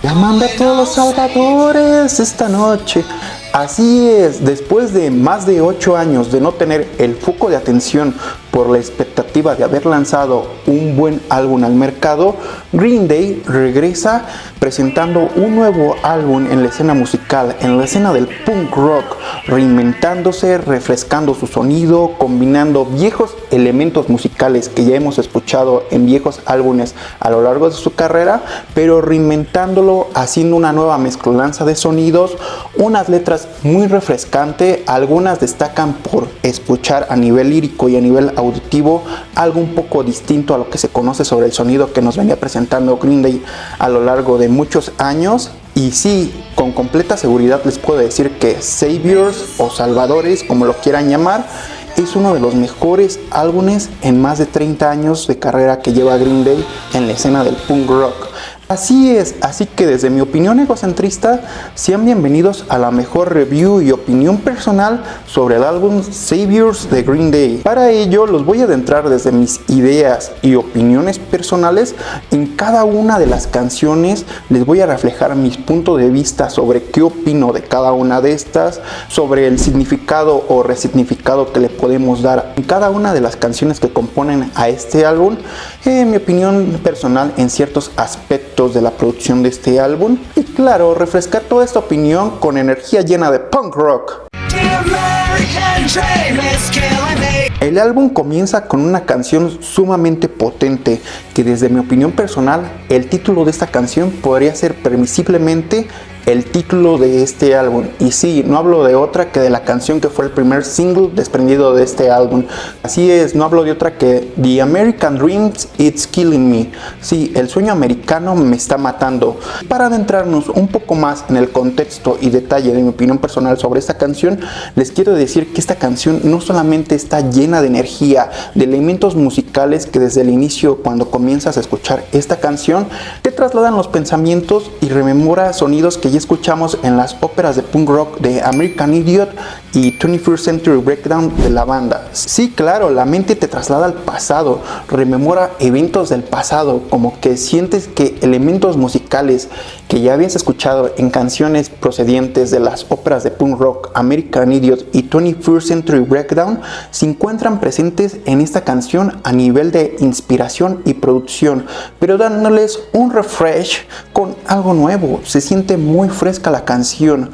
Llamando a todos los salvadores esta noche. Así es, después de más de 8 años de no tener el foco de atención por la expectativa de haber lanzado un buen álbum al mercado, Green Day regresa presentando un nuevo álbum en la escena musical, en la escena del punk rock, reinventándose, refrescando su sonido, combinando viejos elementos musicales que ya hemos escuchado en viejos álbumes a lo largo de su carrera, pero reinventándolo, haciendo una nueva mezcolanza de sonidos, unas letras muy refrescantes. Algunas destacan por escuchar a nivel lírico y a nivel auditivo algo un poco distinto a lo que se conoce sobre el sonido que nos venía presentando Green Day a lo largo de muchos años. Y sí, con completa seguridad les puedo decir que Saviors o Salvadores, como lo quieran llamar, es uno de los mejores álbumes en más de 30 años de carrera que lleva Green Day en la escena del punk rock. Así es, así que desde mi opinión egocentrista, sean bienvenidos a la mejor review y opinión personal sobre el álbum Saviors de Green Day. Para ello los voy a adentrar desde mis ideas y opiniones personales en cada una de las canciones. Les voy a reflejar mis puntos de vista sobre qué opino de cada una de estas, sobre el significado o resignificado que le podemos dar en cada una de las canciones que componen a este álbum, mi opinión personal en ciertos aspectos de la producción de este álbum, y claro, refrescar toda esta opinión con energía llena de punk rock. El álbum comienza con una canción sumamente potente que, desde mi opinión personal, el título de esta canción podría ser permisiblemente el título de este álbum. Y sí, no hablo de otra que de la canción que fue el primer single desprendido de este álbum. Así es, no hablo de otra que The American Dream, It's Killing Me. Sí, el sueño americano me está matando. Para adentrarnos un poco más en el contexto y detalle de mi opinión personal sobre esta canción, les quiero decir que esta canción no solamente está llena de energía, de elementos musicales que desde el inicio, cuando comienzas a escuchar esta canción, te trasladan los pensamientos y rememora sonidos que ya escuchamos en las óperas de punk rock de American Idiot y 21st Century Breakdown de la banda. Sí, claro, la mente te traslada al pasado, rememora eventos del pasado, como que sientes que elementos musicales que ya habías escuchado en canciones procedientes de las óperas de punk rock American Idiot y 21st Century Breakdown se encuentran presentes en esta canción a nivel de inspiración y producción, pero dándoles un refresh con algo nuevo. Se siente muy fresca la canción.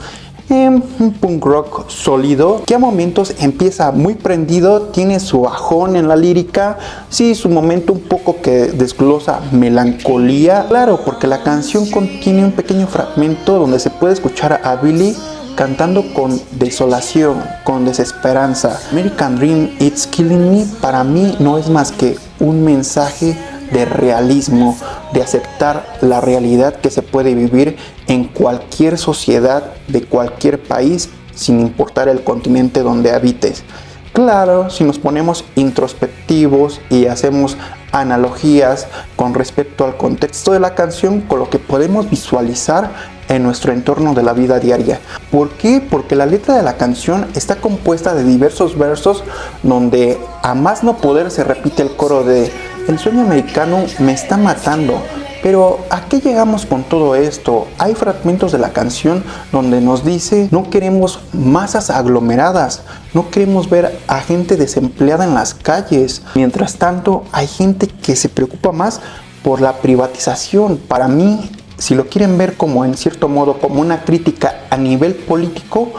Un punk rock sólido que a momentos empieza muy prendido, tiene su bajón en la lírica, sí, su momento un poco que desglosa melancolía, claro, porque la canción contiene un pequeño fragmento donde se puede escuchar a Billy cantando con desolación, con desesperanza. American Dream, It's Killing Me, para mí no es más que un mensaje de realismo, de aceptar la realidad que se puede vivir en cualquier sociedad de cualquier país, sin importar el continente donde habites. Claro, si nos ponemos introspectivos y hacemos analogías con respecto al contexto de la canción, con lo que podemos visualizar en nuestro entorno de la vida diaria. ¿Por qué? Porque la letra de la canción está compuesta de diversos versos donde a más no poder se repite el coro de "El sueño americano me está matando". Pero ¿a qué llegamos con todo esto? Hay fragmentos de la canción donde nos dice: no queremos masas aglomeradas, no queremos ver a gente desempleada en las calles. Mientras tanto, hay gente que se preocupa más por la privatización. Para mí, si lo quieren ver como en cierto modo como una crítica a nivel político,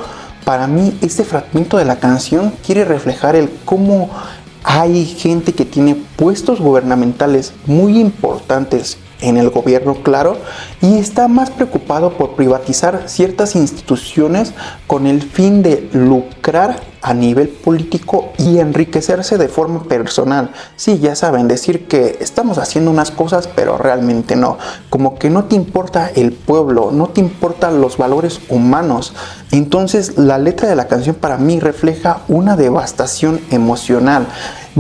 para mí este fragmento de la canción quiere reflejar el cómo hay gente que tiene puestos gubernamentales muy importantes en el gobierno, claro, y está más preocupado por privatizar ciertas instituciones con el fin de lucrar a nivel político y enriquecerse de forma personal. Sí, ya saben, decir que estamos haciendo unas cosas, pero realmente no. Como que no te importa el pueblo, no te importan los valores humanos. Entonces, la letra de la canción para mí refleja una devastación emocional.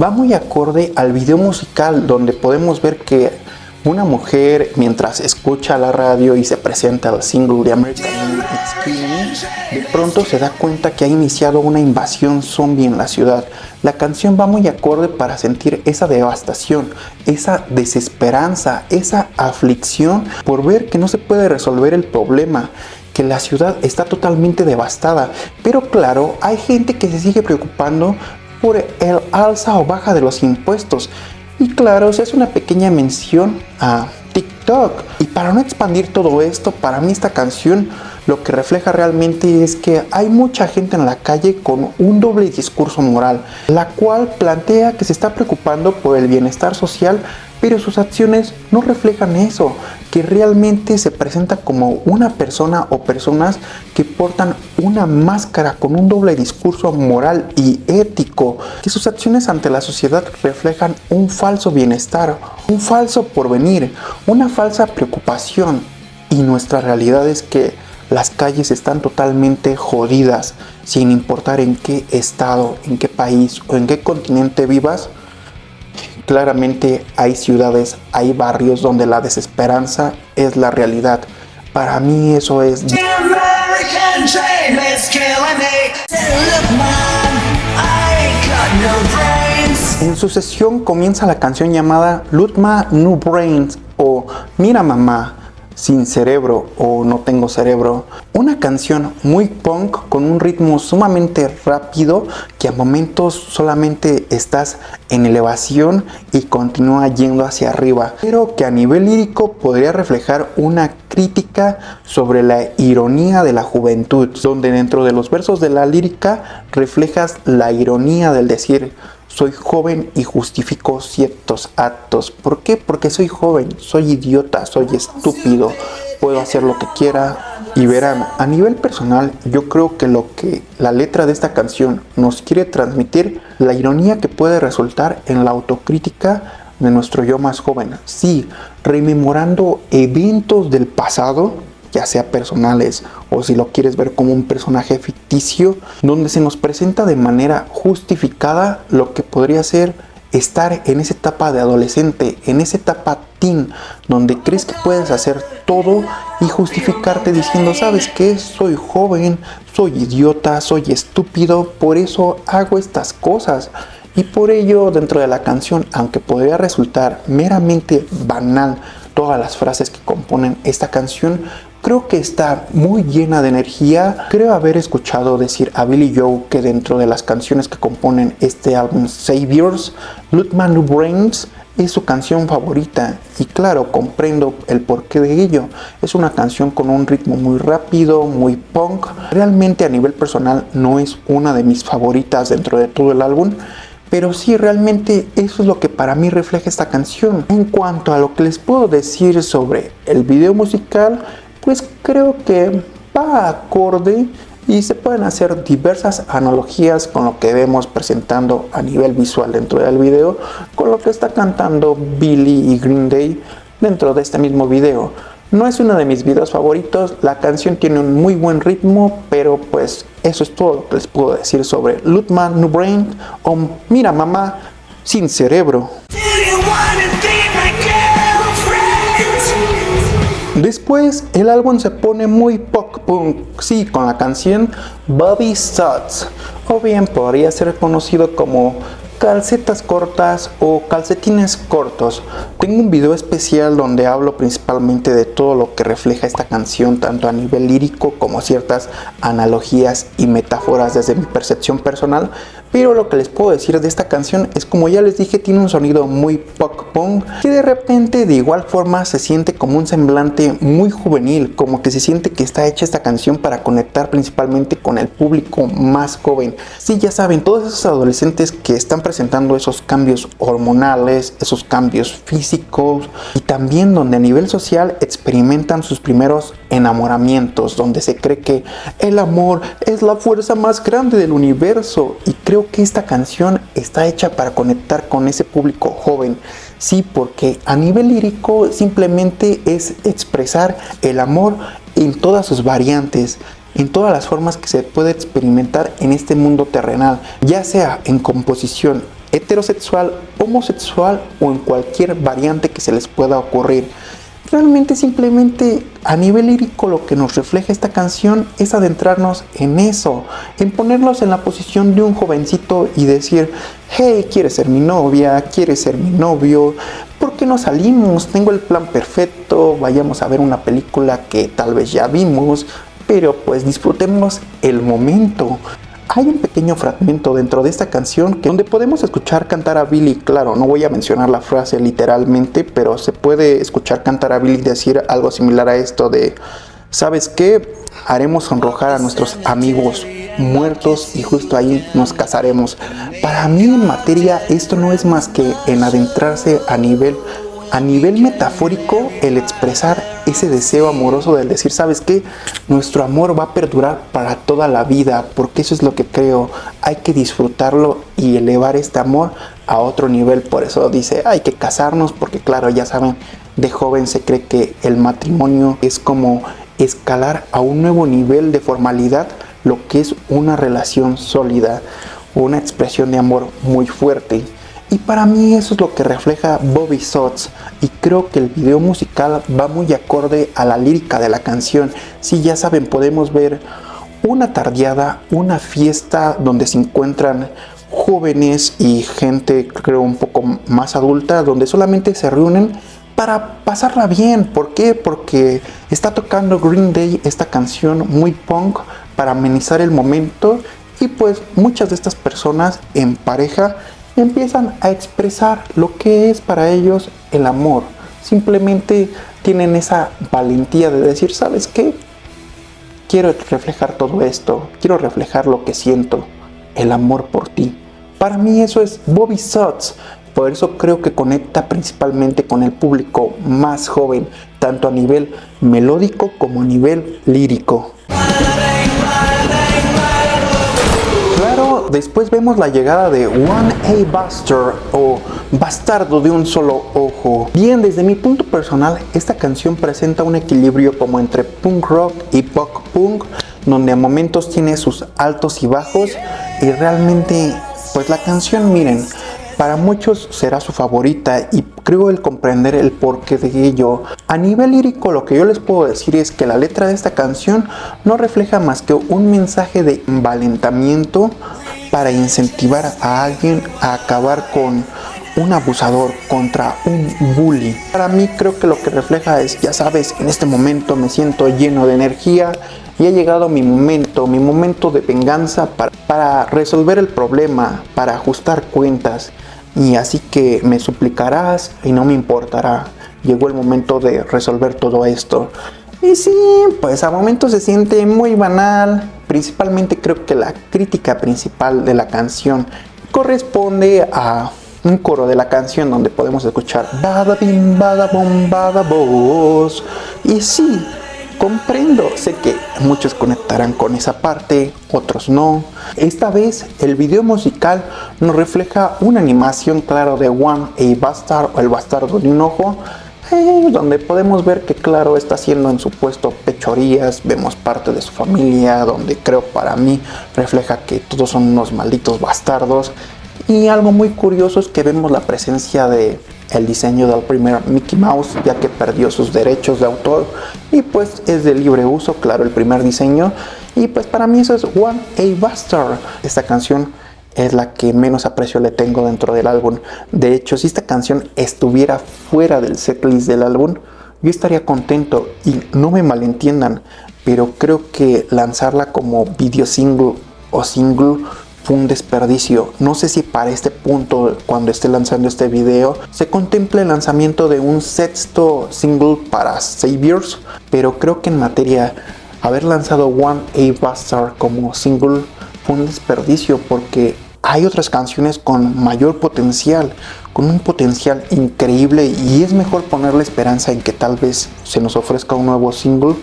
Va muy acorde al video musical, donde podemos ver que Una mujer, mientras escucha la radio y se presenta el single de American Skin, de pronto se da cuenta que ha iniciado una invasión zombie en la ciudad. La canción va muy acorde para sentir esa devastación, esa desesperanza, esa aflicción por ver que no se puede resolver el problema, que la ciudad está totalmente devastada. Pero claro, hay gente que se sigue preocupando por el alza o baja de los impuestos. Y claro, se hace una pequeña mención a TikTok. Y para no expandir todo esto, para mí esta canción lo que refleja realmente es que hay mucha gente en la calle con un doble discurso moral, la cual plantea que se está preocupando por el bienestar social, pero sus acciones no reflejan eso, que realmente se presenta como una persona o personas que portan una máscara con un doble discurso moral y ético, que sus acciones ante la sociedad reflejan un falso bienestar, un falso porvenir, una falsa preocupación. Y nuestra realidad es que las calles están totalmente jodidas, sin importar en qué estado, en qué país o en qué continente vivas. Claramente hay ciudades, hay barrios donde la desesperanza es la realidad. Para mí eso es... En su sesión comienza la canción llamada Lutma No Brains o Mira Mamá, Sin Cerebro o No Tengo Cerebro. Una canción muy punk con un ritmo sumamente rápido que a momentos solamente estás en elevación y continúa yendo hacia arriba, pero que a nivel lírico podría reflejar una crítica sobre la ironía de la juventud, donde dentro de los versos de la lírica reflejas la ironía del decir: soy joven y justifico ciertos actos. ¿Por qué? Porque soy joven, soy idiota, soy estúpido, puedo hacer lo que quiera. Y verán, a nivel personal, yo creo que lo que la letra de esta canción nos quiere transmitir, la ironía que puede resultar en la autocrítica de nuestro yo más joven. Sí, rememorando eventos del pasado, ya sea personales o si lo quieres ver como un personaje ficticio, donde se nos presenta de manera justificada lo que podría ser estar en esa etapa de adolescente, en esa etapa teen, donde crees que puedes hacer todo y justificarte diciendo: ¿sabes qué? Soy joven, soy idiota, soy estúpido, por eso hago estas cosas. Y por ello, dentro de la canción, aunque podría resultar meramente banal todas las frases que componen esta canción, creo que está muy llena de energía. Creo haber escuchado decir a Billie Joe que dentro de las canciones que componen este álbum Saviors, Lutma No Brains es su canción favorita. Y claro, comprendo el porqué de ello. Es una canción con un ritmo muy rápido, muy punk. Realmente a nivel personal no es una de mis favoritas dentro de todo el álbum, pero sí, realmente eso es lo que para mí refleja esta canción. En cuanto a lo que les puedo decir sobre el video musical, pues creo que va acorde y se pueden hacer diversas analogías con lo que vemos presentando a nivel visual dentro del video, con lo que está cantando Billie y Green Day dentro de este mismo video. No es uno de mis videos favoritos, la canción tiene un muy buen ritmo, pero pues eso es todo lo que les puedo decir sobre Lutma No Brain o Mira Mamá, Sin Cerebro. Después el álbum se pone muy pop punk, sí, con la canción Body Shots, o bien podría ser conocido como calcetas cortas o calcetines cortos. Tengo un video especial donde hablo principalmente de todo lo que refleja esta canción, tanto a nivel lírico como ciertas analogías y metáforas desde mi percepción personal. Pero lo que les puedo decir de esta canción es, como ya les dije, tiene un sonido muy pop punk que de repente de igual forma se siente como un semblante muy juvenil, como que se siente que está hecha esta canción para conectar principalmente con el público más joven. Sí, ya saben, todos esos adolescentes que están presentando esos cambios hormonales, esos cambios físicos, y también donde a nivel social experimentan sus primeros enamoramientos, donde se cree que el amor es la fuerza más grande del universo. Y creo que esta canción está hecha para conectar con ese público joven. Sí, porque a nivel lírico simplemente es expresar el amor en todas sus variantes, en todas las formas que se puede experimentar en este mundo terrenal, ya sea en composición, heterosexual, homosexual o en cualquier variante que se les pueda ocurrir. Realmente simplemente a nivel lírico lo que nos refleja esta canción es adentrarnos en eso, en ponernos en la posición de un jovencito y decir: hey, ¿quieres ser mi novia? ¿Quieres ser mi novio? ¿Por qué no salimos? Tengo el plan perfecto, vayamos a ver una película que tal vez ya vimos, pero pues disfrutemos el momento. Hay un pequeño fragmento dentro de esta canción donde podemos escuchar cantar a Billy. Claro, no voy a mencionar la frase literalmente, pero se puede escuchar cantar a Billy decir algo similar a esto de: ¿sabes qué? Haremos sonrojar a nuestros amigos muertos y justo ahí nos casaremos. Para mí en materia esto no es más que en adentrarse a nivel metafórico, el expresar ese deseo amoroso del decir: ¿sabes qué? Nuestro amor va a perdurar para toda la vida, porque eso es lo que creo. Hay que disfrutarlo y elevar este amor a otro nivel. Por eso dice: hay que casarnos, porque claro, ya saben, de joven se cree que el matrimonio es como escalar a un nuevo nivel de formalidad lo que es una relación sólida, una expresión de amor muy fuerte. Y para mí eso es lo que refleja Bobby Sox, y creo que el video musical va muy acorde a la lírica de la canción. Sí, ya saben, podemos ver una tardeada, una fiesta donde se encuentran jóvenes y gente, creo, un poco más adulta, donde solamente se reúnen para pasarla bien. ¿Por qué? Porque está tocando Green Day esta canción muy punk para amenizar el momento, y pues muchas de estas personas en pareja empiezan a expresar lo que es para ellos el amor. Simplemente tienen esa valentía de decir: ¿sabes qué? Quiero reflejar todo esto, quiero reflejar lo que siento, el amor por ti. Para mí eso es Bobby Sox. Por eso creo que conecta principalmente con el público más joven, tanto a nivel melódico como a nivel lírico. Claro, después vemos la llegada de One A Bastard, o Bastardo de un solo ojo. Bien, desde mi punto personal, esta canción presenta un equilibrio como entre punk rock y pop punk, donde a momentos tiene sus altos y bajos, y realmente, pues la canción, miren, para muchos será su favorita, y creo el comprender el porqué de ello. A nivel lírico, lo que yo les puedo decir es que la letra de esta canción no refleja más que un mensaje de envalentamiento para incentivar a alguien a acabar con un abusador, contra un bully. Para mí creo que lo que refleja es: ya sabes, en este momento me siento lleno de energía y ha llegado mi momento de venganza para resolver el problema, para ajustar cuentas. Y así que me suplicarás y no me importará. Llegó el momento de resolver todo esto. Y sí, pues a momentos se siente muy banal. Principalmente creo que la crítica principal de la canción corresponde a un coro de la canción donde podemos escuchar bada bim, bada bom, bada bos. Y sí, comprendo, sé que muchos conectarán con esa parte, otros no. Esta vez el video musical nos refleja una animación, claro, de One A Bastard, o el bastardo de un ojo, donde podemos ver que, claro, está haciendo en su puesto pechorías. Vemos parte de su familia, donde creo, para mí, refleja que todos son unos malditos bastardos. Y algo muy curioso es que vemos la presencia de el diseño del primer Mickey Mouse, ya que perdió sus derechos de autor y pues es de libre uso, claro, el primer diseño. Y pues para mí eso es One A Bastard. Esta canción es la que menos aprecio le tengo dentro del álbum. De hecho, si esta canción estuviera fuera del setlist del álbum, yo estaría contento, y no me malentiendan, pero creo que lanzarla como video single o single fue un desperdicio. No sé si para este punto, cuando esté lanzando este video, se contemple el lanzamiento de un sexto single para Saviors, pero creo que en materia, haber lanzado One A Bastard como single fue un desperdicio, porque hay otras canciones con mayor potencial, con un potencial increíble, y es mejor ponerle esperanza en que tal vez se nos ofrezca un nuevo single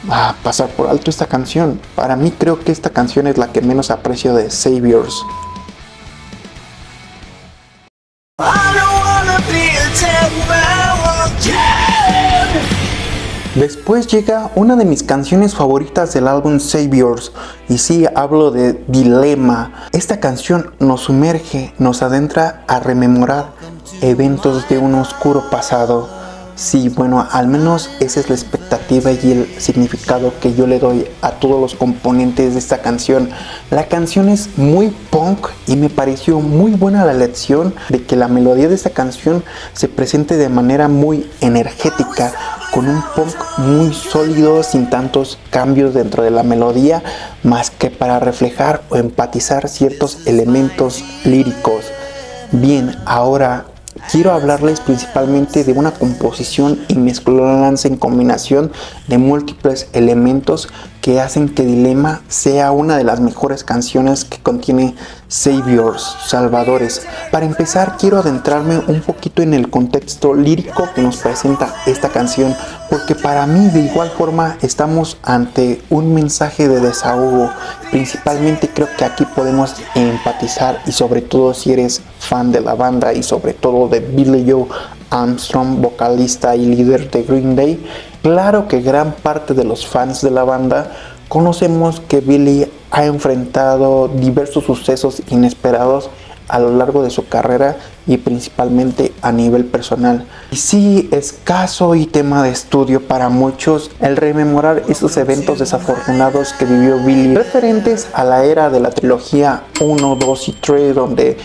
a pasar por alto esta canción. Para mí creo que esta canción es la que menos aprecio de Saviors. Después llega una de mis canciones favoritas del álbum Saviors, y sí, hablo de Dilema. Esta canción nos sumerge, nos adentra a rememorar eventos de un oscuro pasado. Sí, bueno, al menos esa es la expectativa y el significado que yo le doy a todos los componentes de esta canción. La canción es muy punk y me pareció muy buena la elección de que la melodía de esta canción se presente de manera muy energética, con un punk muy sólido, sin tantos cambios dentro de la melodía, más que para reflejar o empatizar ciertos elementos líricos. Bien, ahora quiero hablarles principalmente de una composición y mezcolanza en combinación de múltiples elementos que hacen que Dilema sea una de las mejores canciones que contiene Saviors, Salvadores. Para empezar, quiero adentrarme un poquito en el contexto lírico que nos presenta esta canción, porque para mí de igual forma estamos ante un mensaje de desahogo. Principalmente creo que aquí podemos empatizar, y sobre todo si eres fan de la banda y sobre todo de Billie Joe Armstrong, vocalista y líder de Green Day. Claro que gran parte de los fans de la banda conocemos que Billie ha enfrentado diversos sucesos inesperados a lo largo de su carrera y principalmente a nivel personal. Y sí, es caso y tema de estudio para muchos el rememorar estos eventos desafortunados que vivió Billie, referentes a la era de la trilogía 1, 2 y 3, donde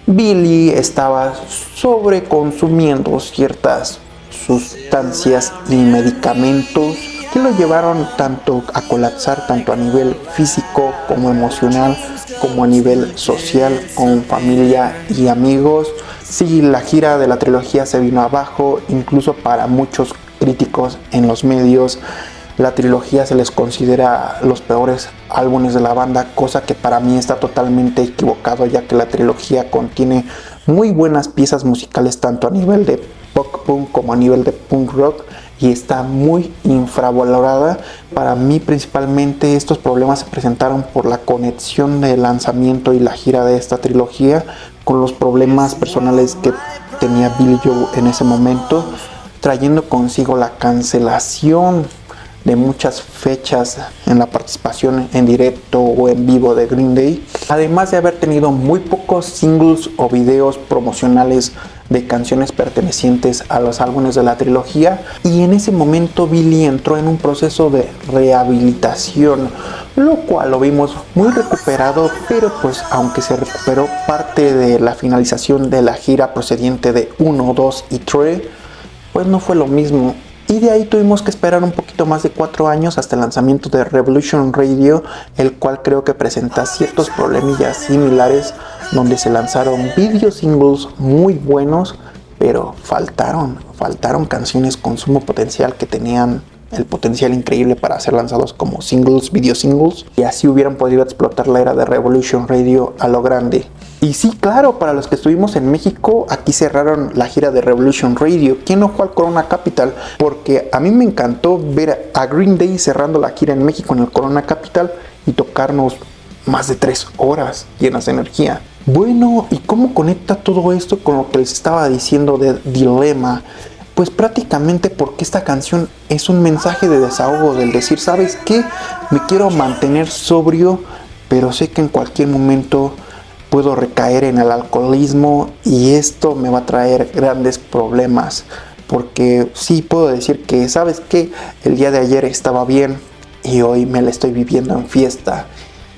Billie estaba sobreconsumiendo ciertas sustancias y medicamentos que lo llevaron tanto a colapsar tanto a nivel físico como emocional, como a nivel social, con familia y amigos. Sí, la gira de la trilogía se vino abajo, incluso para muchos críticos en los medios. La trilogía se les considera los peores álbumes de la banda, cosa que para mí está totalmente equivocado, ya que la trilogía contiene muy buenas piezas musicales tanto a nivel de pop punk como a nivel de punk rock, y está muy infravalorada. Para mí principalmente estos problemas se presentaron por la conexión del lanzamiento y la gira de esta trilogía con los problemas personales que tenía Billie Joe en ese momento, trayendo consigo la cancelación de muchas fechas en la participación en directo o en vivo de Green Day, además de haber tenido muy pocos singles o videos promocionales de canciones pertenecientes a los álbumes de la trilogía. Y en ese momento Billie entró en un proceso de rehabilitación, lo cual lo vimos muy recuperado, pero pues aunque se recuperó parte de la finalización de la gira procediente de 1, 2 y 3, pues no fue lo mismo. Y de ahí tuvimos que esperar un poquito más de 4 años hasta el lanzamiento de Revolution Radio, el cual creo que presenta ciertos problemillas similares, donde se lanzaron video singles muy buenos, pero faltaron canciones con sumo potencial que tenían el potencial increíble para ser lanzados como singles, video singles, y así hubieran podido explotar la era de Revolution Radio a lo grande. Y sí, claro, para los que estuvimos en México, aquí cerraron la gira de Revolution Radio. ¿Quién no fue al Corona Capital? Porque a mí me encantó ver a Green Day cerrando la gira en México en el Corona Capital y tocarnos más de 3 horas llenas de energía. Bueno, ¿y cómo conecta todo esto con lo que les estaba diciendo de Dilema? Pues prácticamente porque esta canción es un mensaje de desahogo, del decir, ¿sabes qué? Me quiero mantener sobrio, pero sé que en cualquier momento puedo recaer en el alcoholismo y esto me va a traer grandes problemas. Porque sí puedo decir que, ¿sabes qué? El día de ayer estaba bien y hoy me la estoy viviendo en fiesta.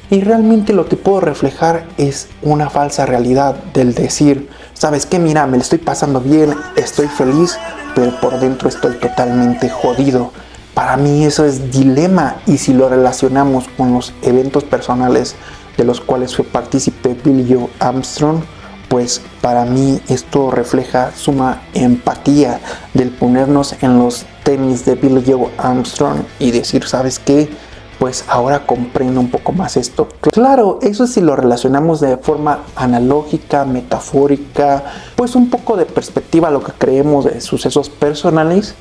Y realmente lo que puedo reflejar es una falsa realidad del decir, ¿sabes qué? Mira, me la estoy pasando bien, estoy feliz, pero por dentro estoy totalmente jodido. Para mí eso es Dilema, y si lo relacionamos con los eventos personales de los cuales fue partícipe Billie Joe Armstrong, pues para mí esto refleja suma empatía del ponernos en los tenis de Billie Joe Armstrong y decir, ¿sabes qué? Pues ahora comprendo un poco más esto. Claro, eso si lo relacionamos de forma analógica, metafórica, pues un poco de perspectiva a lo que creemos de sucesos personales,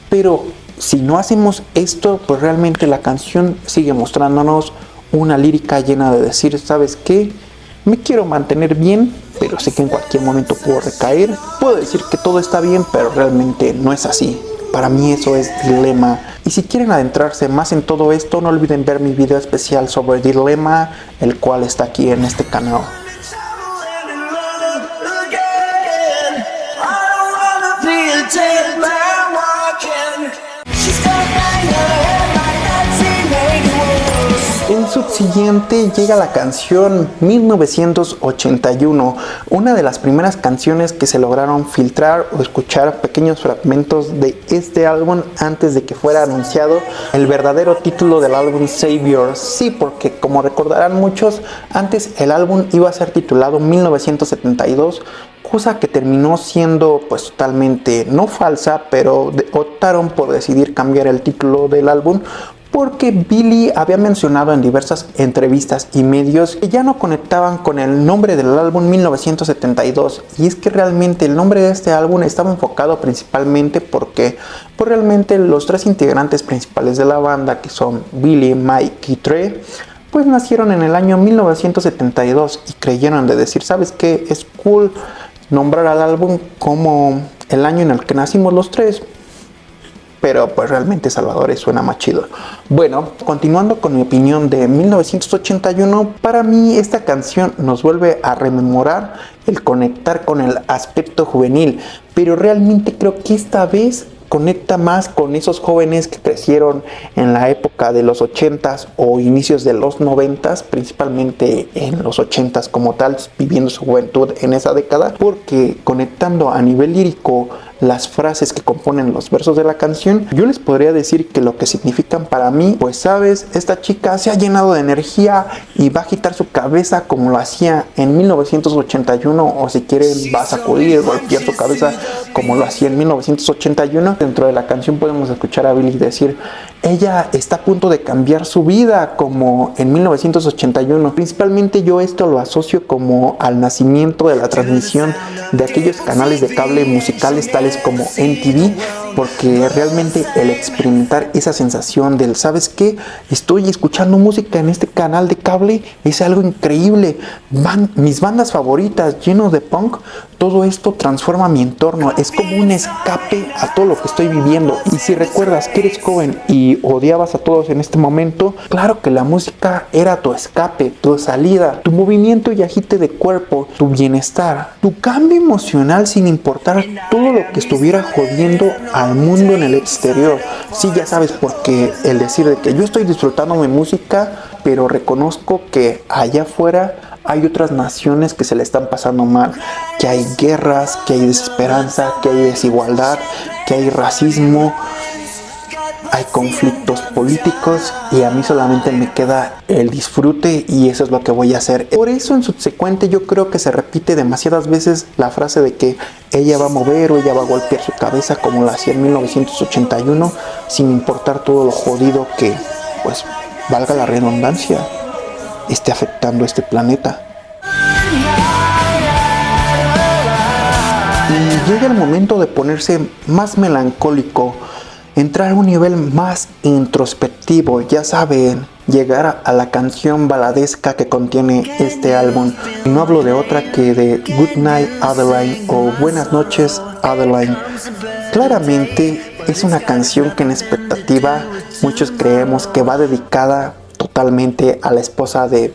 pero si no hacemos esto, pues realmente la canción sigue mostrándonos una lírica llena de decir, ¿sabes qué? Me quiero mantener bien, pero sé que en cualquier momento puedo recaer. Puedo decir que todo está bien, pero realmente no es así. Para mí eso es Dilema. Y si quieren adentrarse más en todo esto, no olviden ver mi video especial sobre Dilema, el cual está aquí en este canal. En subsiguiente llega la canción 1981, una de las primeras canciones que se lograron filtrar o escuchar pequeños fragmentos de este álbum antes de que fuera anunciado el verdadero título del álbum, Savior. Sí, porque como recordarán muchos, antes el álbum iba a ser titulado 1972, cosa que terminó siendo pues totalmente no falsa, pero optaron por decidir cambiar el título del álbum porque Billy había mencionado en diversas entrevistas y medios que ya no conectaban con el nombre del álbum 1972, y es que realmente el nombre de este álbum estaba enfocado principalmente porque pues realmente los tres integrantes principales de la banda, que son Billy, Mike y Trey, pues nacieron en el año 1972 y creyeron de decir, ¿sabes qué? Es cool nombrar al álbum como el año en el que nacimos los tres, pero pues realmente Salvadores suena más chido. Bueno, continuando con mi opinión de 1981, para mí esta canción nos vuelve a rememorar el conectar con el aspecto juvenil, pero realmente creo que esta vez conecta más con esos jóvenes que crecieron en la época de los 80s o inicios de los 90s, principalmente en los 80s como tal, viviendo su juventud en esa década, porque conectando a nivel lírico las frases que componen los versos de la canción, yo les podría decir que lo que significan para mí, pues sabes, esta chica se ha llenado de energía y va a agitar su cabeza como lo hacía en 1981, o si quieren va a sacudir, golpear su cabeza como lo hacía en 1981. Dentro de la canción podemos escuchar a Billy decir, ella está a punto de cambiar su vida como en 1981. Principalmente yo esto lo asocio como al nacimiento de la transmisión de aquellos canales de cable musicales tales como MTV, porque realmente el experimentar esa sensación del, ¿sabes qué? Estoy escuchando música en este canal de cable, es algo increíble. Mis bandas favoritas llenos de punk, todo esto transforma mi entorno, es como un escape a todo lo que estoy viviendo. Y si recuerdas que eres joven y odiabas a todos en este momento, claro que la música era tu escape, tu salida, tu movimiento y agite de cuerpo, tu bienestar, tu cambio emocional sin importar todo lo que estuviera jodiendo al mundo en el exterior. Sí, ya sabes, porque el decir de que yo estoy disfrutando mi música, pero reconozco que allá afuera hay otras naciones que se le están pasando mal, que hay guerras, que hay desesperanza, que hay desigualdad, que hay racismo, hay conflictos políticos, y a mí solamente me queda el disfrute, y eso es lo que voy a hacer. Por eso en subsecuente yo creo que se repite demasiadas veces la frase de que ella va a mover o ella va a golpear su cabeza como lo hacía en 1981, sin importar todo lo jodido que, pues, valga la redundancia, esté afectando este planeta. Y llega el momento de ponerse más melancólico, entrar a un nivel más introspectivo, ya saben, llegar a la canción baladesca que contiene este álbum. Y no hablo de otra que de Good Night Adeline o Buenas noches Adeline. Claramente es una canción que en expectativa muchos creemos que va dedicada totalmente a la esposa de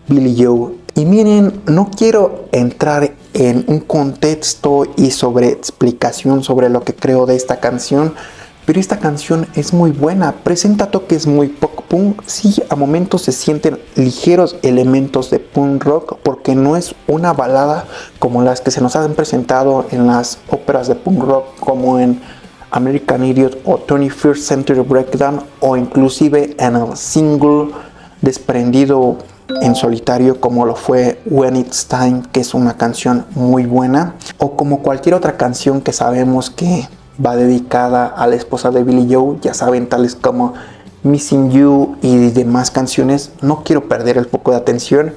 Billie Joe. Y miren, no quiero entrar en un contexto y sobre explicación sobre lo que creo de esta canción, pero esta canción es muy buena, presenta toques muy pop punk, sí, a momentos se sienten ligeros elementos de punk rock, porque no es una balada como las que se nos han presentado en las óperas de punk rock como en American Idiot o 21st Century Breakdown, o inclusive en el single desprendido en solitario como lo fue When It's Time, que es una canción muy buena, o como cualquier otra canción que sabemos que va dedicada a la esposa de Billie Joe, ya saben, tales como Missing You y demás canciones. No quiero perder el foco de atención.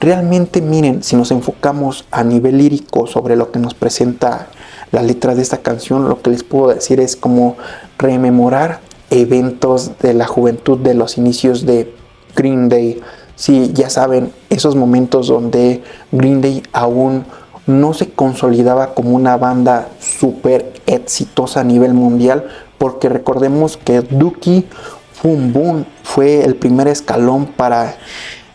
Realmente miren, si nos enfocamos a nivel lírico sobre lo que nos presenta la letra de esta canción, lo que les puedo decir es como rememorar eventos de la juventud de los inicios de Green Day. Sí, ya saben, esos momentos donde Green Day aún no se consolidaba como una banda súper exitosa a nivel mundial, porque recordemos que Dookie fue un boom, fue el primer escalón para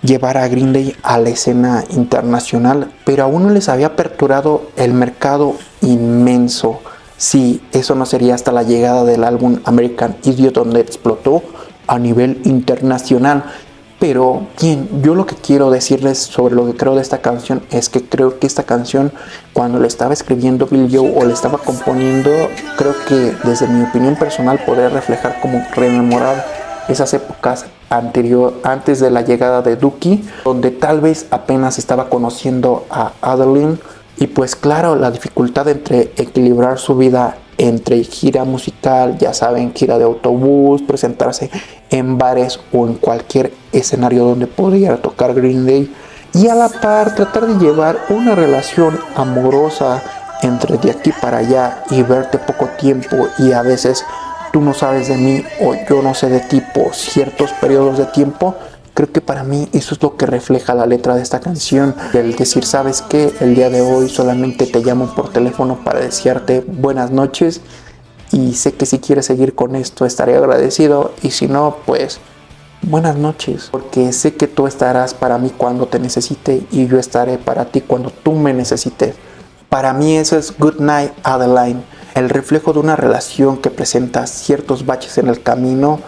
llevar a Green Day a la escena internacional, pero aún no les había aperturado el mercado inmenso. Sí, eso no sería hasta la llegada del álbum American Idiot, donde explotó a nivel internacional. Pero bien, yo lo que quiero decirles sobre lo que creo de esta canción es que creo que esta canción, cuando la estaba escribiendo Billie Joe o la estaba componiendo, creo que desde mi opinión personal podría reflejar como rememorar esas épocas antes de la llegada de Dookie, donde tal vez apenas estaba conociendo a Adeline. Y pues claro, la dificultad entre equilibrar su vida entre gira musical, ya saben, gira de autobús, presentarse en bares o en cualquier escenario donde pudiera tocar Green Day, y a la par tratar de llevar una relación amorosa entre de aquí para allá y verte poco tiempo, y a veces tú no sabes de mí o yo no sé de ti por ciertos periodos de tiempo. Creo que para mí eso es lo que refleja la letra de esta canción, el decir, ¿sabes qué? El día de hoy solamente te llamo por teléfono para desearte buenas noches, y sé que si quieres seguir con esto estaré agradecido, y si no, pues buenas noches, porque sé que tú estarás para mí cuando te necesite y yo estaré para ti cuando tú me necesites. Para mí eso es Good Night Adeline, el reflejo de una relación que presenta ciertos baches en el camino,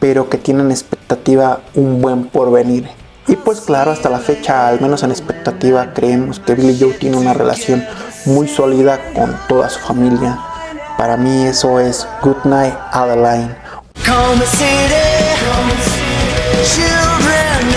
pero que tienen expectativa un buen porvenir. Y pues claro, hasta la fecha, al menos en expectativa, creemos que Billie Joe tiene una relación muy sólida con toda su familia. Para mí eso es Good Night Adeline.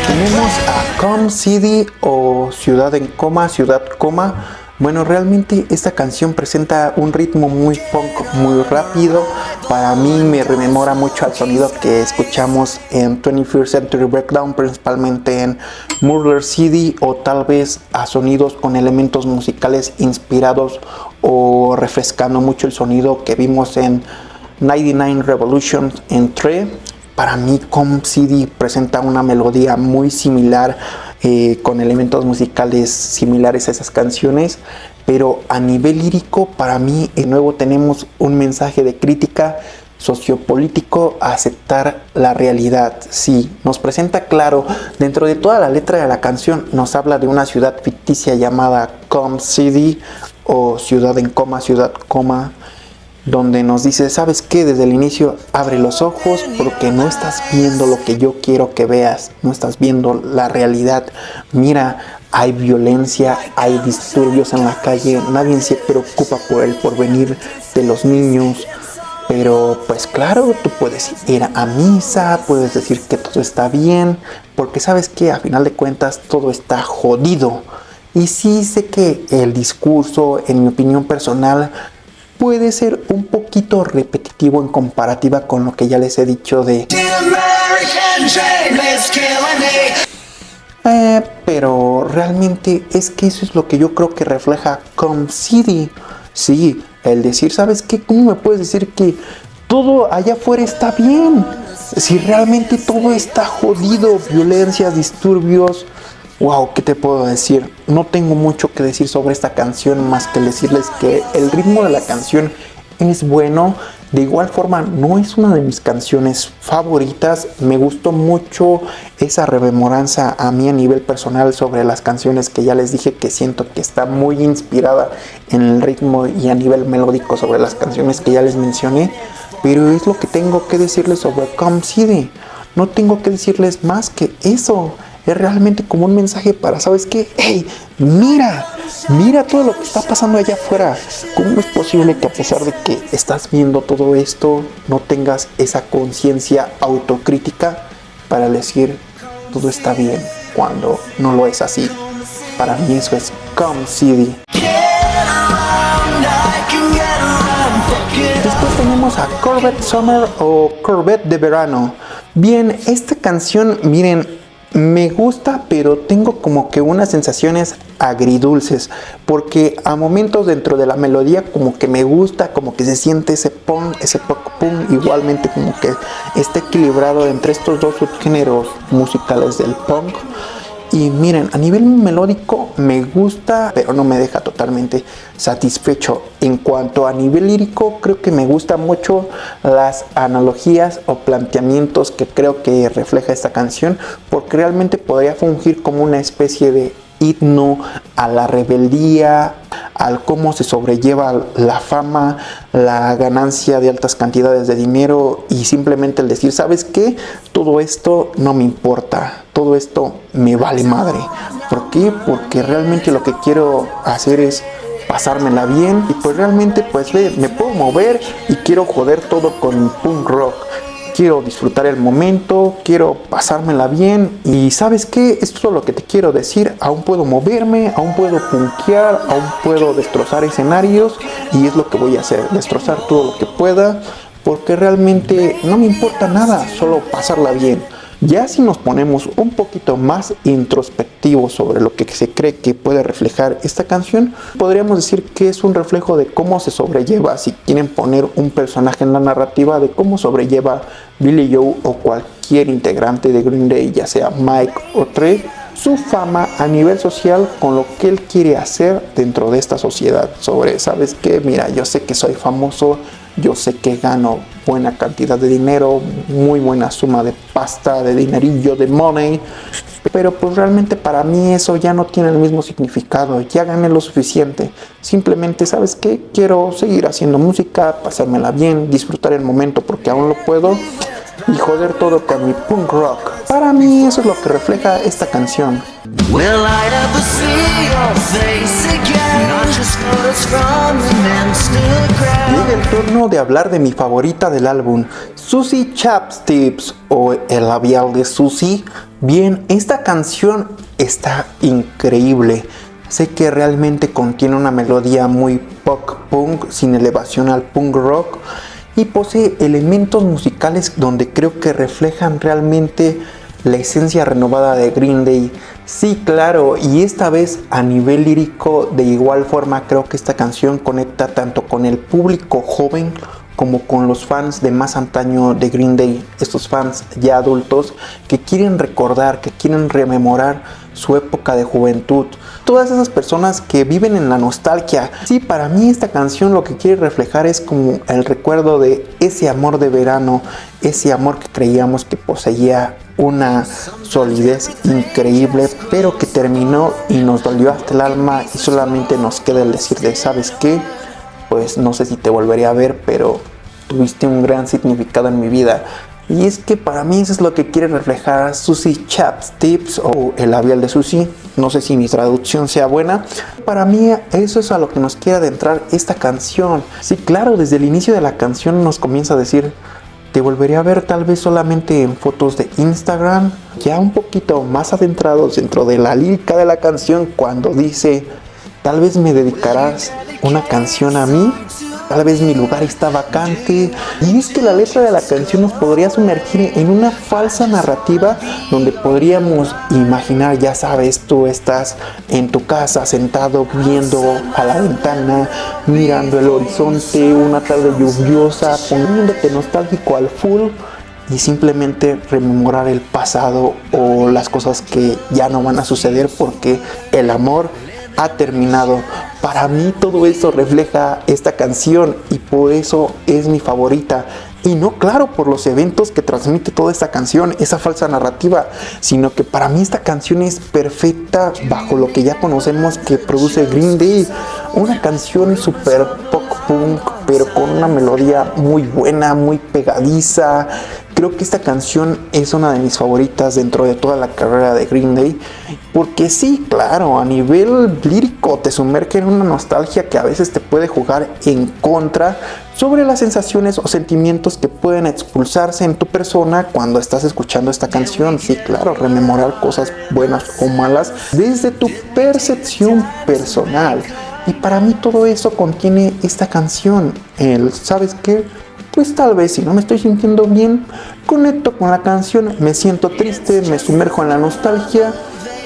Tenemos a Come City o Ciudad en Coma, Ciudad Coma. Bueno, realmente esta canción presenta un ritmo muy punk, muy rápido. Para mí me rememora mucho al sonido que escuchamos en 21st Century Breakdown, principalmente en Murder City, o tal vez a sonidos con elementos musicales inspirados o refrescando mucho el sonido que vimos en 99 Revolutions en Tree. Para mí Come City presenta una melodía muy similar, con elementos musicales similares a esas canciones, pero a nivel lírico para mí de nuevo tenemos un mensaje de crítica sociopolítico a aceptar la realidad. Sí, nos presenta claro, dentro de toda la letra de la canción nos habla de una ciudad ficticia llamada Come City o Ciudad en Coma, Ciudad Coma, donde nos dice, ¿sabes qué? Desde el inicio abre los ojos porque no estás viendo lo que yo quiero que veas, no estás viendo la realidad. Mira, hay violencia, hay disturbios en la calle, nadie se preocupa por el porvenir de los niños. Pero pues claro, tú puedes ir a misa, puedes decir que todo está bien, porque sabes que a final de cuentas todo está jodido. Y sí sé que el discurso, en mi opinión personal, puede ser un poquito repetitivo en comparativa con lo que ya les he dicho de pero realmente es que eso es lo que yo creo que refleja Come City. Sí, el decir, ¿sabes qué? ¿Cómo me puedes decir que todo allá afuera está bien? Si realmente todo está jodido, violencia, disturbios. Wow, ¿qué te puedo decir? No tengo mucho que decir sobre esta canción más que decirles que el ritmo de la canción es bueno. De igual forma, no es una de mis canciones favoritas. Me gustó mucho esa rememoranza a mí a nivel personal sobre las canciones que ya les dije, que siento que está muy inspirada en el ritmo y a nivel melódico sobre las canciones que ya les mencioné. Pero es lo que tengo que decirles sobre Come City. No tengo que decirles más que eso. Es realmente como un mensaje para, ¿sabes qué? ¡Hey! Mira todo lo que está pasando allá afuera. ¿Cómo es posible que a pesar de que estás viendo todo esto, no tengas esa conciencia autocrítica para decir todo está bien cuando no lo es así? Para mí eso es Come City. Después tenemos a Corvette Summer o Corvette de verano. Bien, esta canción, miren, me gusta, pero tengo como que unas sensaciones agridulces, porque a momentos dentro de la melodía como que me gusta, como que se siente ese punk, ese pop punk, igualmente como que está equilibrado entre estos dos subgéneros musicales del punk. Y miren, a nivel melódico me gusta, pero no me deja totalmente satisfecho. En cuanto a nivel lírico, creo que me gustan mucho las analogías o planteamientos que creo que refleja esta canción, porque realmente podría fungir como una especie de himno a la rebeldía, al cómo se sobrelleva la fama, la ganancia de altas cantidades de dinero y simplemente el decir, ¿sabes qué? Todo esto no me importa, todo esto me vale madre. ¿Por qué? Porque realmente lo que quiero hacer es pasármela bien y pues realmente pues me puedo mover y quiero joder todo con punk rock. Quiero disfrutar el momento, quiero pasármela bien y ¿sabes qué? Esto es todo lo que te quiero decir. Aún puedo moverme, aún puedo punkear, aún puedo destrozar escenarios y es lo que voy a hacer, destrozar todo lo que pueda porque realmente no me importa nada, solo pasarla bien. Ya si nos ponemos un poquito más introspectivos sobre lo que se cree que puede reflejar esta canción, podríamos decir que es un reflejo de cómo se sobrelleva, si quieren poner un personaje en la narrativa, de cómo sobrelleva Billie Joe o cualquier integrante de Green Day, ya sea Mike o Trey, su fama a nivel social con lo que él quiere hacer dentro de esta sociedad. Sobre, ¿sabes qué? Mira, yo sé que soy famoso, yo sé que gano buena cantidad de dinero, muy buena suma de pasta, de dinerillo, de money, pero pues realmente para mí eso ya no tiene el mismo significado, ya gané lo suficiente. Simplemente, ¿sabes qué? Quiero seguir haciendo música, pasármela bien, disfrutar el momento porque aún lo puedo y joder todo con mi punk rock. Para mí eso es lo que refleja esta canción. Llega el turno de hablar de mi favorita del álbum, Susie Chapstips o el labial de Susie. Bien, esta canción está increíble. Sé que realmente contiene una melodía muy pop punk sin elevación al punk rock y posee elementos musicales donde creo que reflejan realmente la esencia renovada de Green Day. Sí, claro, y esta vez a nivel lírico de igual forma creo que esta canción conecta tanto con el público joven como con los fans de más antaño de Green Day, estos fans ya adultos que quieren recordar, que quieren rememorar su época de juventud. Todas esas personas que viven en la nostalgia. Sí, para mí esta canción lo que quiere reflejar es como el recuerdo de ese amor de verano, ese amor que creíamos que poseía una solidez increíble, pero que terminó y nos dolió hasta el alma y solamente nos queda el decir de, ¿sabes qué? Pues no sé si te volveré a ver, pero tuviste un gran significado en mi vida. Y es que para mí eso es lo que quiere reflejar Susie Chapstips o el labial de Susie. No sé si mi traducción sea buena. Para mí eso es a lo que nos quiere adentrar esta canción. Sí, claro, desde el inicio de la canción nos comienza a decir: te volveré a ver tal vez solamente en fotos de Instagram. Ya un poquito más adentrados dentro de la lírica de la canción, cuando dice: tal vez me dedicarás una canción a mí, tal vez mi lugar está vacante. Y es que la letra de la canción nos podría sumergir en una falsa narrativa donde podríamos imaginar, ya sabes, tú estás en tu casa sentado viendo a la ventana, mirando el horizonte, una tarde lluviosa, poniéndote nostálgico al full y simplemente rememorar el pasado o las cosas que ya no van a suceder porque el amor ha terminado. Para mí todo eso refleja esta canción y por eso es mi favorita. Y no, claro, por los eventos que transmite toda esta canción, esa falsa narrativa, sino que para mí esta canción es perfecta bajo lo que ya conocemos que produce Green Day. Una canción super pop punk, pero con una melodía muy buena, muy pegadiza. Creo que esta canción es una de mis favoritas dentro de toda la carrera de Green Day, porque sí, claro, a nivel lírico te sumerge en una nostalgia que a veces te puede jugar en contra sobre las sensaciones o sentimientos que pueden expulsarse en tu persona cuando estás escuchando esta canción. Sí, claro, rememorar cosas buenas o malas desde tu percepción personal. Y para mí todo eso contiene esta canción. ¿Sabes qué? Pues tal vez si no me estoy sintiendo bien, conecto con la canción, me siento triste, me sumerjo en la nostalgia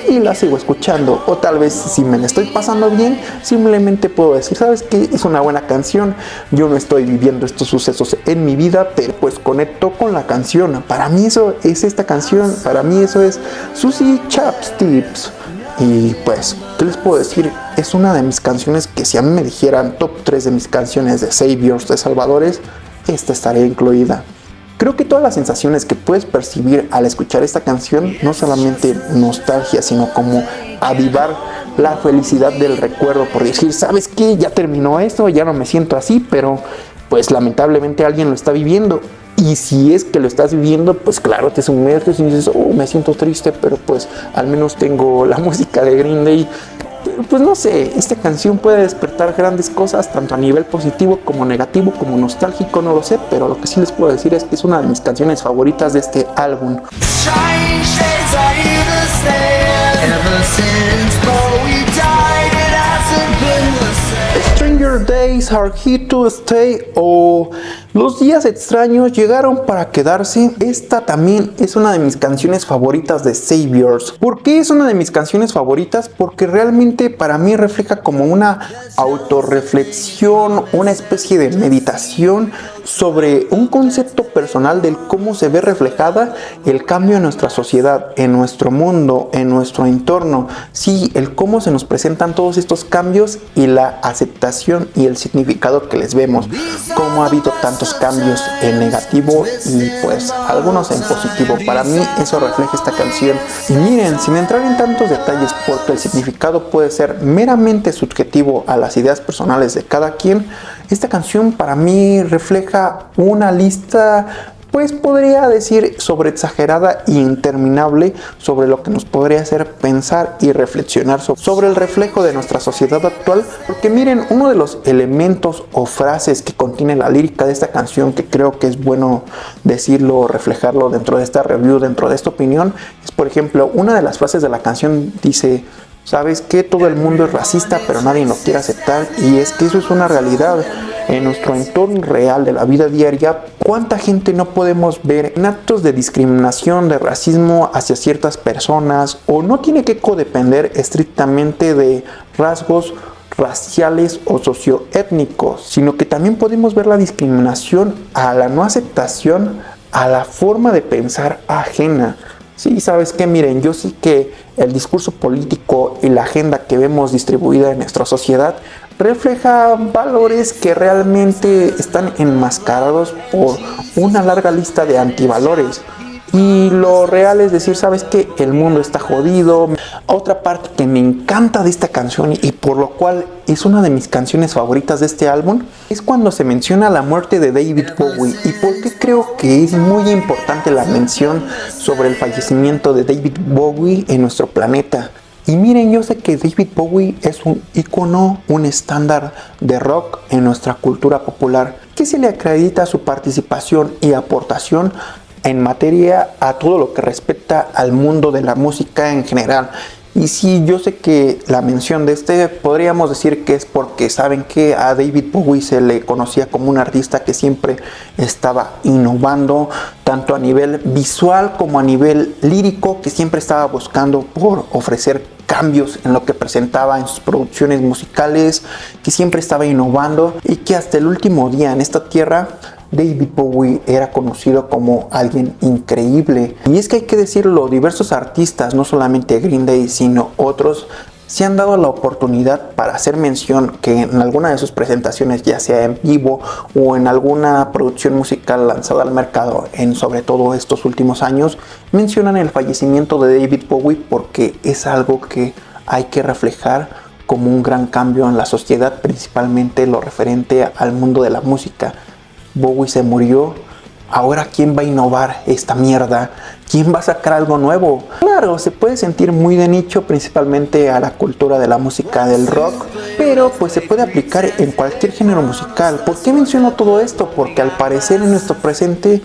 y la sigo escuchando. O tal vez si me la estoy pasando bien, simplemente puedo decir, ¿sabes qué? Es una buena canción, yo no estoy viviendo estos sucesos en mi vida, pero pues conecto con la canción. Para mí eso es esta canción, para mí eso es Susie Chapstips. Y pues, ¿qué les puedo decir? Es una de mis canciones que si a mí me dijeran top 3 de mis canciones de Saviors, de Salvadores, esta estaría incluida. Creo que todas las sensaciones que puedes percibir al escuchar esta canción, no solamente nostalgia, sino como avivar la felicidad del recuerdo por decir, ¿sabes qué? Ya terminó esto, ya no me siento así, pero pues lamentablemente alguien lo está viviendo. Y si es que lo estás viviendo, pues claro, te sumerges y dices, oh, me siento triste, pero pues al menos tengo la música de Green Day. Pues no sé, esta canción puede despertar grandes cosas, tanto a nivel positivo como negativo, como nostálgico, no lo sé, pero lo que sí les puedo decir es que es una de mis canciones favoritas de este álbum. Stranger Days are here to stay, o Los días extraños llegaron para quedarse. Esta también es una de mis canciones favoritas de Saviors. ¿Por qué es una de mis canciones favoritas? Porque realmente para mí refleja como una autorreflexión, una especie de meditación sobre un concepto personal del cómo se ve reflejada el cambio en nuestra sociedad, en nuestro mundo, en nuestro entorno. Sí, el cómo se nos presentan todos estos cambios y la aceptación y el significado que les vemos. Cómo ha habido tantos cambios en negativo y pues algunos en positivo. Para mí eso refleja esta canción. Y miren, sin entrar en tantos detalles, porque el significado puede ser meramente subjetivo a las ideas personales de cada quien, esta canción para mí refleja una lista, pues podría decir sobre exagerada e interminable, sobre lo que nos podría hacer pensar y reflexionar sobre el reflejo de nuestra sociedad actual. Porque miren, uno de los elementos o frases que contiene la lírica de esta canción, que creo que es bueno decirlo o reflejarlo dentro de esta review, dentro de esta opinión, es por ejemplo, una de las frases de la canción dice: ¿sabes qué? Todo el mundo es racista, pero nadie lo quiere aceptar. Y es que eso es una realidad. En nuestro entorno real de la vida diaria, ¿cuánta gente no podemos ver en actos de discriminación, de racismo hacia ciertas personas? O no tiene que codepender estrictamente de rasgos raciales o socioétnicos, sino que también podemos ver la discriminación a la no aceptación, a la forma de pensar ajena. Sí, ¿sabes qué? Miren, yo sé que el discurso político y la agenda que vemos distribuida en nuestra sociedad refleja valores que realmente están enmascarados por una larga lista de antivalores. Y lo real es decir, ¿sabes qué? El mundo está jodido. Otra parte que me encanta de esta canción y por lo cual es una de mis canciones favoritas de este álbum es cuando se menciona la muerte de David Bowie. ¿Y por qué creo que es muy importante la mención sobre el fallecimiento de David Bowie en nuestro planeta? Y miren, yo sé que David Bowie es un ícono, un estándar de rock en nuestra cultura popular, que se le acredita su participación y aportación en materia a todo lo que respecta al mundo de la música en general. Y sí, yo sé que la mención de podríamos decir que es porque saben que a David Bowie se le conocía como un artista que siempre estaba innovando, tanto a nivel visual como a nivel lírico, que siempre estaba buscando por ofrecer cambios en lo que presentaba en sus producciones musicales, que siempre estaba innovando y que hasta el último día en esta tierra David Bowie era conocido como alguien increíble. Y es que hay que decirlo, diversos artistas, no solamente Green Day, sino otros, se han dado la oportunidad para hacer mención que en alguna de sus presentaciones, ya sea en vivo o en alguna producción musical lanzada al mercado en sobre todo estos últimos años, mencionan el fallecimiento de David Bowie porque es algo que hay que reflejar como un gran cambio en la sociedad, principalmente lo referente al mundo de la música. Bowie se murió, ahora ¿quién va a innovar esta mierda? ¿Quién va a sacar algo nuevo? Claro, se puede sentir muy de nicho, principalmente a la cultura de la música del rock, pero pues se puede aplicar en cualquier género musical. ¿Por qué menciono todo esto? Porque al parecer en nuestro presente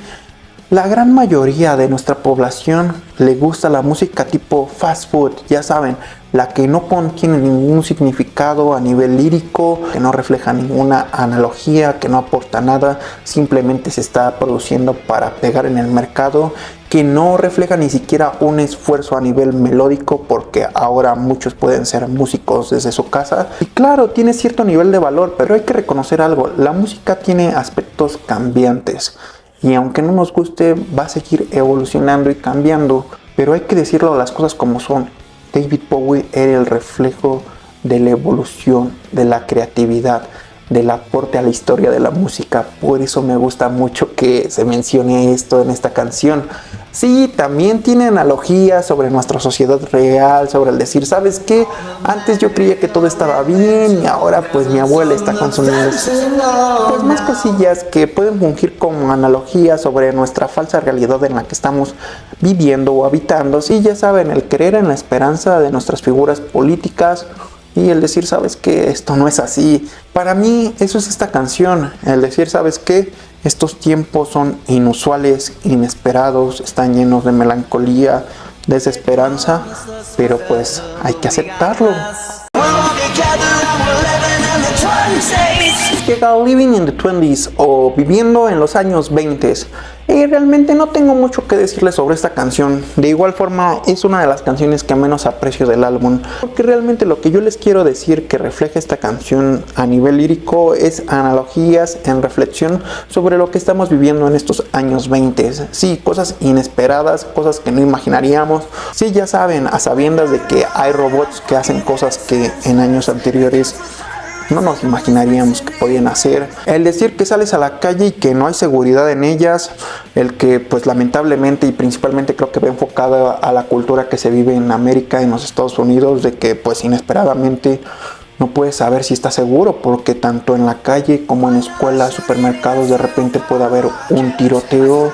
La gran mayoría de nuestra población le gusta la música tipo fast food, ya saben, la que no contiene ningún significado a nivel lírico, que no refleja ninguna analogía, que no aporta nada, simplemente se está produciendo para pegar en el mercado, que no refleja ni siquiera un esfuerzo a nivel melódico, porque ahora muchos pueden ser músicos desde su casa. Y claro, tiene cierto nivel de valor, pero hay que reconocer algo, la música tiene aspectos cambiantes. Y aunque no nos guste, va a seguir evolucionando y cambiando. Pero hay que decirlo las cosas como son. David Bowie era el reflejo de la evolución, de la creatividad, del aporte a la historia de la música. Por eso me gusta mucho que se mencione esto en esta canción. Sí, también tiene analogías sobre nuestra sociedad real, sobre el decir, ¿sabes qué? Antes yo creía que todo estaba bien y ahora pues mi abuela está consumiendo pues más cosillas que pueden fungir como analogías sobre nuestra falsa realidad en la que estamos viviendo o habitando. Sí, ya saben, el creer en la esperanza de nuestras figuras políticas y el decir, ¿sabes qué? Esto no es así. Para mí eso es esta canción, el decir, ¿sabes qué? Estos tiempos son inusuales, inesperados, están llenos de melancolía, desesperanza, pero pues hay que aceptarlo. Llega Living in the 20s o Viviendo en los años 20. Y realmente no tengo mucho que decirles sobre esta canción. De igual forma es una de las canciones que menos aprecio del álbum, porque realmente lo que yo les quiero decir que refleja esta canción a nivel lírico es analogías en reflexión sobre lo que estamos viviendo en estos años 20. Sí, cosas inesperadas, cosas que no imaginaríamos. Sí, ya saben, a sabiendas de que hay robots que hacen cosas que en años anteriores no nos imaginaríamos que podían hacer. El decir que sales a la calle y que no hay seguridad en ellas, el que pues lamentablemente y principalmente creo que va enfocada a la cultura que se vive en América, en los Estados Unidos, de que pues inesperadamente no puedes saber si estás seguro, porque tanto en la calle como en escuelas, supermercados, de repente puede haber un tiroteo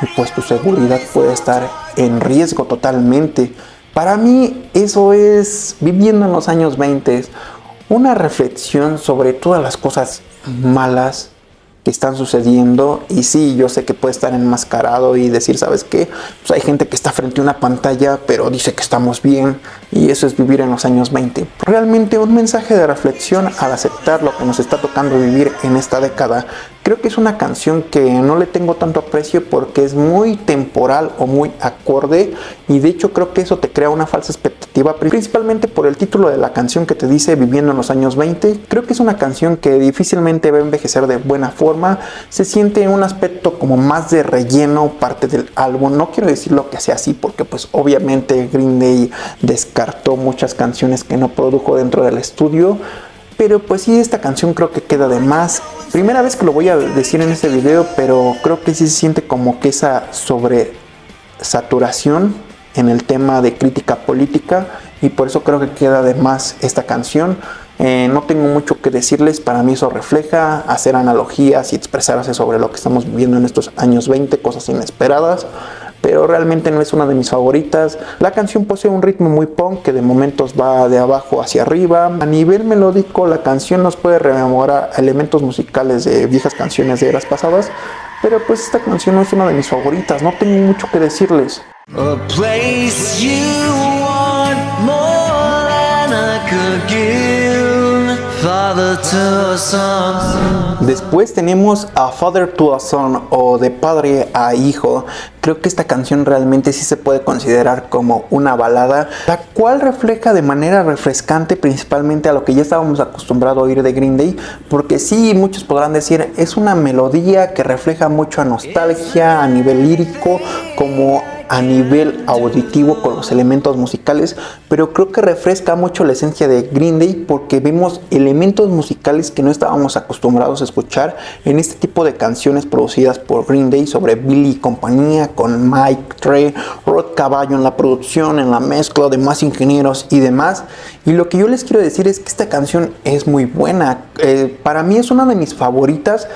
y pues tu seguridad puede estar en riesgo totalmente. Para mí eso es Viviendo en los años 20. Una reflexión sobre todas las cosas malas que están sucediendo. Y sí, yo sé que puede estar enmascarado y decir, ¿sabes qué? Pues hay gente que está frente a una pantalla pero dice que estamos bien, y eso es vivir en los años 20. Realmente un mensaje de reflexión al aceptar lo que nos está tocando vivir en esta década. Creo que es una canción que no le tengo tanto aprecio porque es muy temporal o muy acorde, y de hecho creo que eso te crea una falsa expectativa, principalmente por el título de la canción que te dice Viviendo en los años 20. Creo que es una canción que difícilmente va a envejecer de buena forma. Se siente en un aspecto como más de relleno parte del álbum. No quiero decirlo que sea así porque pues obviamente Green Day descartó muchas canciones que no produjo dentro del estudio, pero pues sí, esta canción creo que queda de más. Primera vez que lo voy a decir en este video, pero creo que sí se siente como que esa sobresaturación en el tema de crítica política, y por eso creo que queda de más esta canción. No tengo mucho que decirles, para mí eso refleja hacer analogías y expresarse sobre lo que estamos viviendo en estos años 20, cosas inesperadas, pero realmente no es una de mis favoritas. La canción posee un ritmo muy punk que de momentos va de abajo hacia arriba. A nivel melódico, la canción nos puede rememorar elementos musicales de viejas canciones de eras pasadas, pero pues esta canción no es una de mis favoritas, no tengo mucho que decirles. A place you want more than I could give, father to a son. Después tenemos A Father to a Son, o De Padre a Hijo. Creo que esta canción realmente sí se puede considerar como una balada, la cual refleja de manera refrescante principalmente a lo que ya estábamos acostumbrados a oír de Green Day, porque sí, muchos podrán decir, es una melodía que refleja mucho a nostalgia a nivel lírico, como a nivel auditivo con los elementos musicales, pero creo que refresca mucho la esencia de Green Day porque vemos elementos musicales que no estábamos acostumbrados a escuchar en este tipo de canciones producidas por Green Day sobre Billy y compañía, con Mike, Trey, Rod Cavallo en la producción, en la mezcla, demás ingenieros y demás. Y lo que yo les quiero decir es que esta canción es muy buena. Para mí es una de mis favoritas.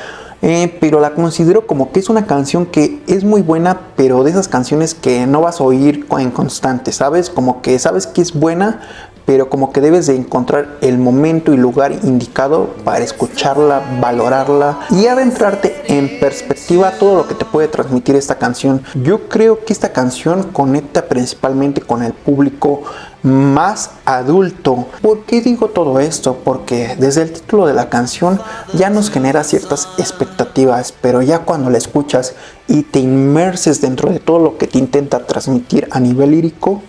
Pero la considero como que es una canción que es muy buena, pero de esas canciones que no vas a oír en constante, ¿sabes? Como que sabes que es buena, pero como que debes de encontrar el momento y lugar indicado para escucharla, valorarla y adentrarte en perspectiva todo lo que te puede transmitir esta canción. Yo creo que esta canción conecta principalmente con el público más adulto. ¿Por qué digo todo esto? Porque desde el título de la canción ya nos genera ciertas expectativas, pero ya cuando la escuchas y te inmerses dentro de todo lo que te intenta transmitir a nivel lírico,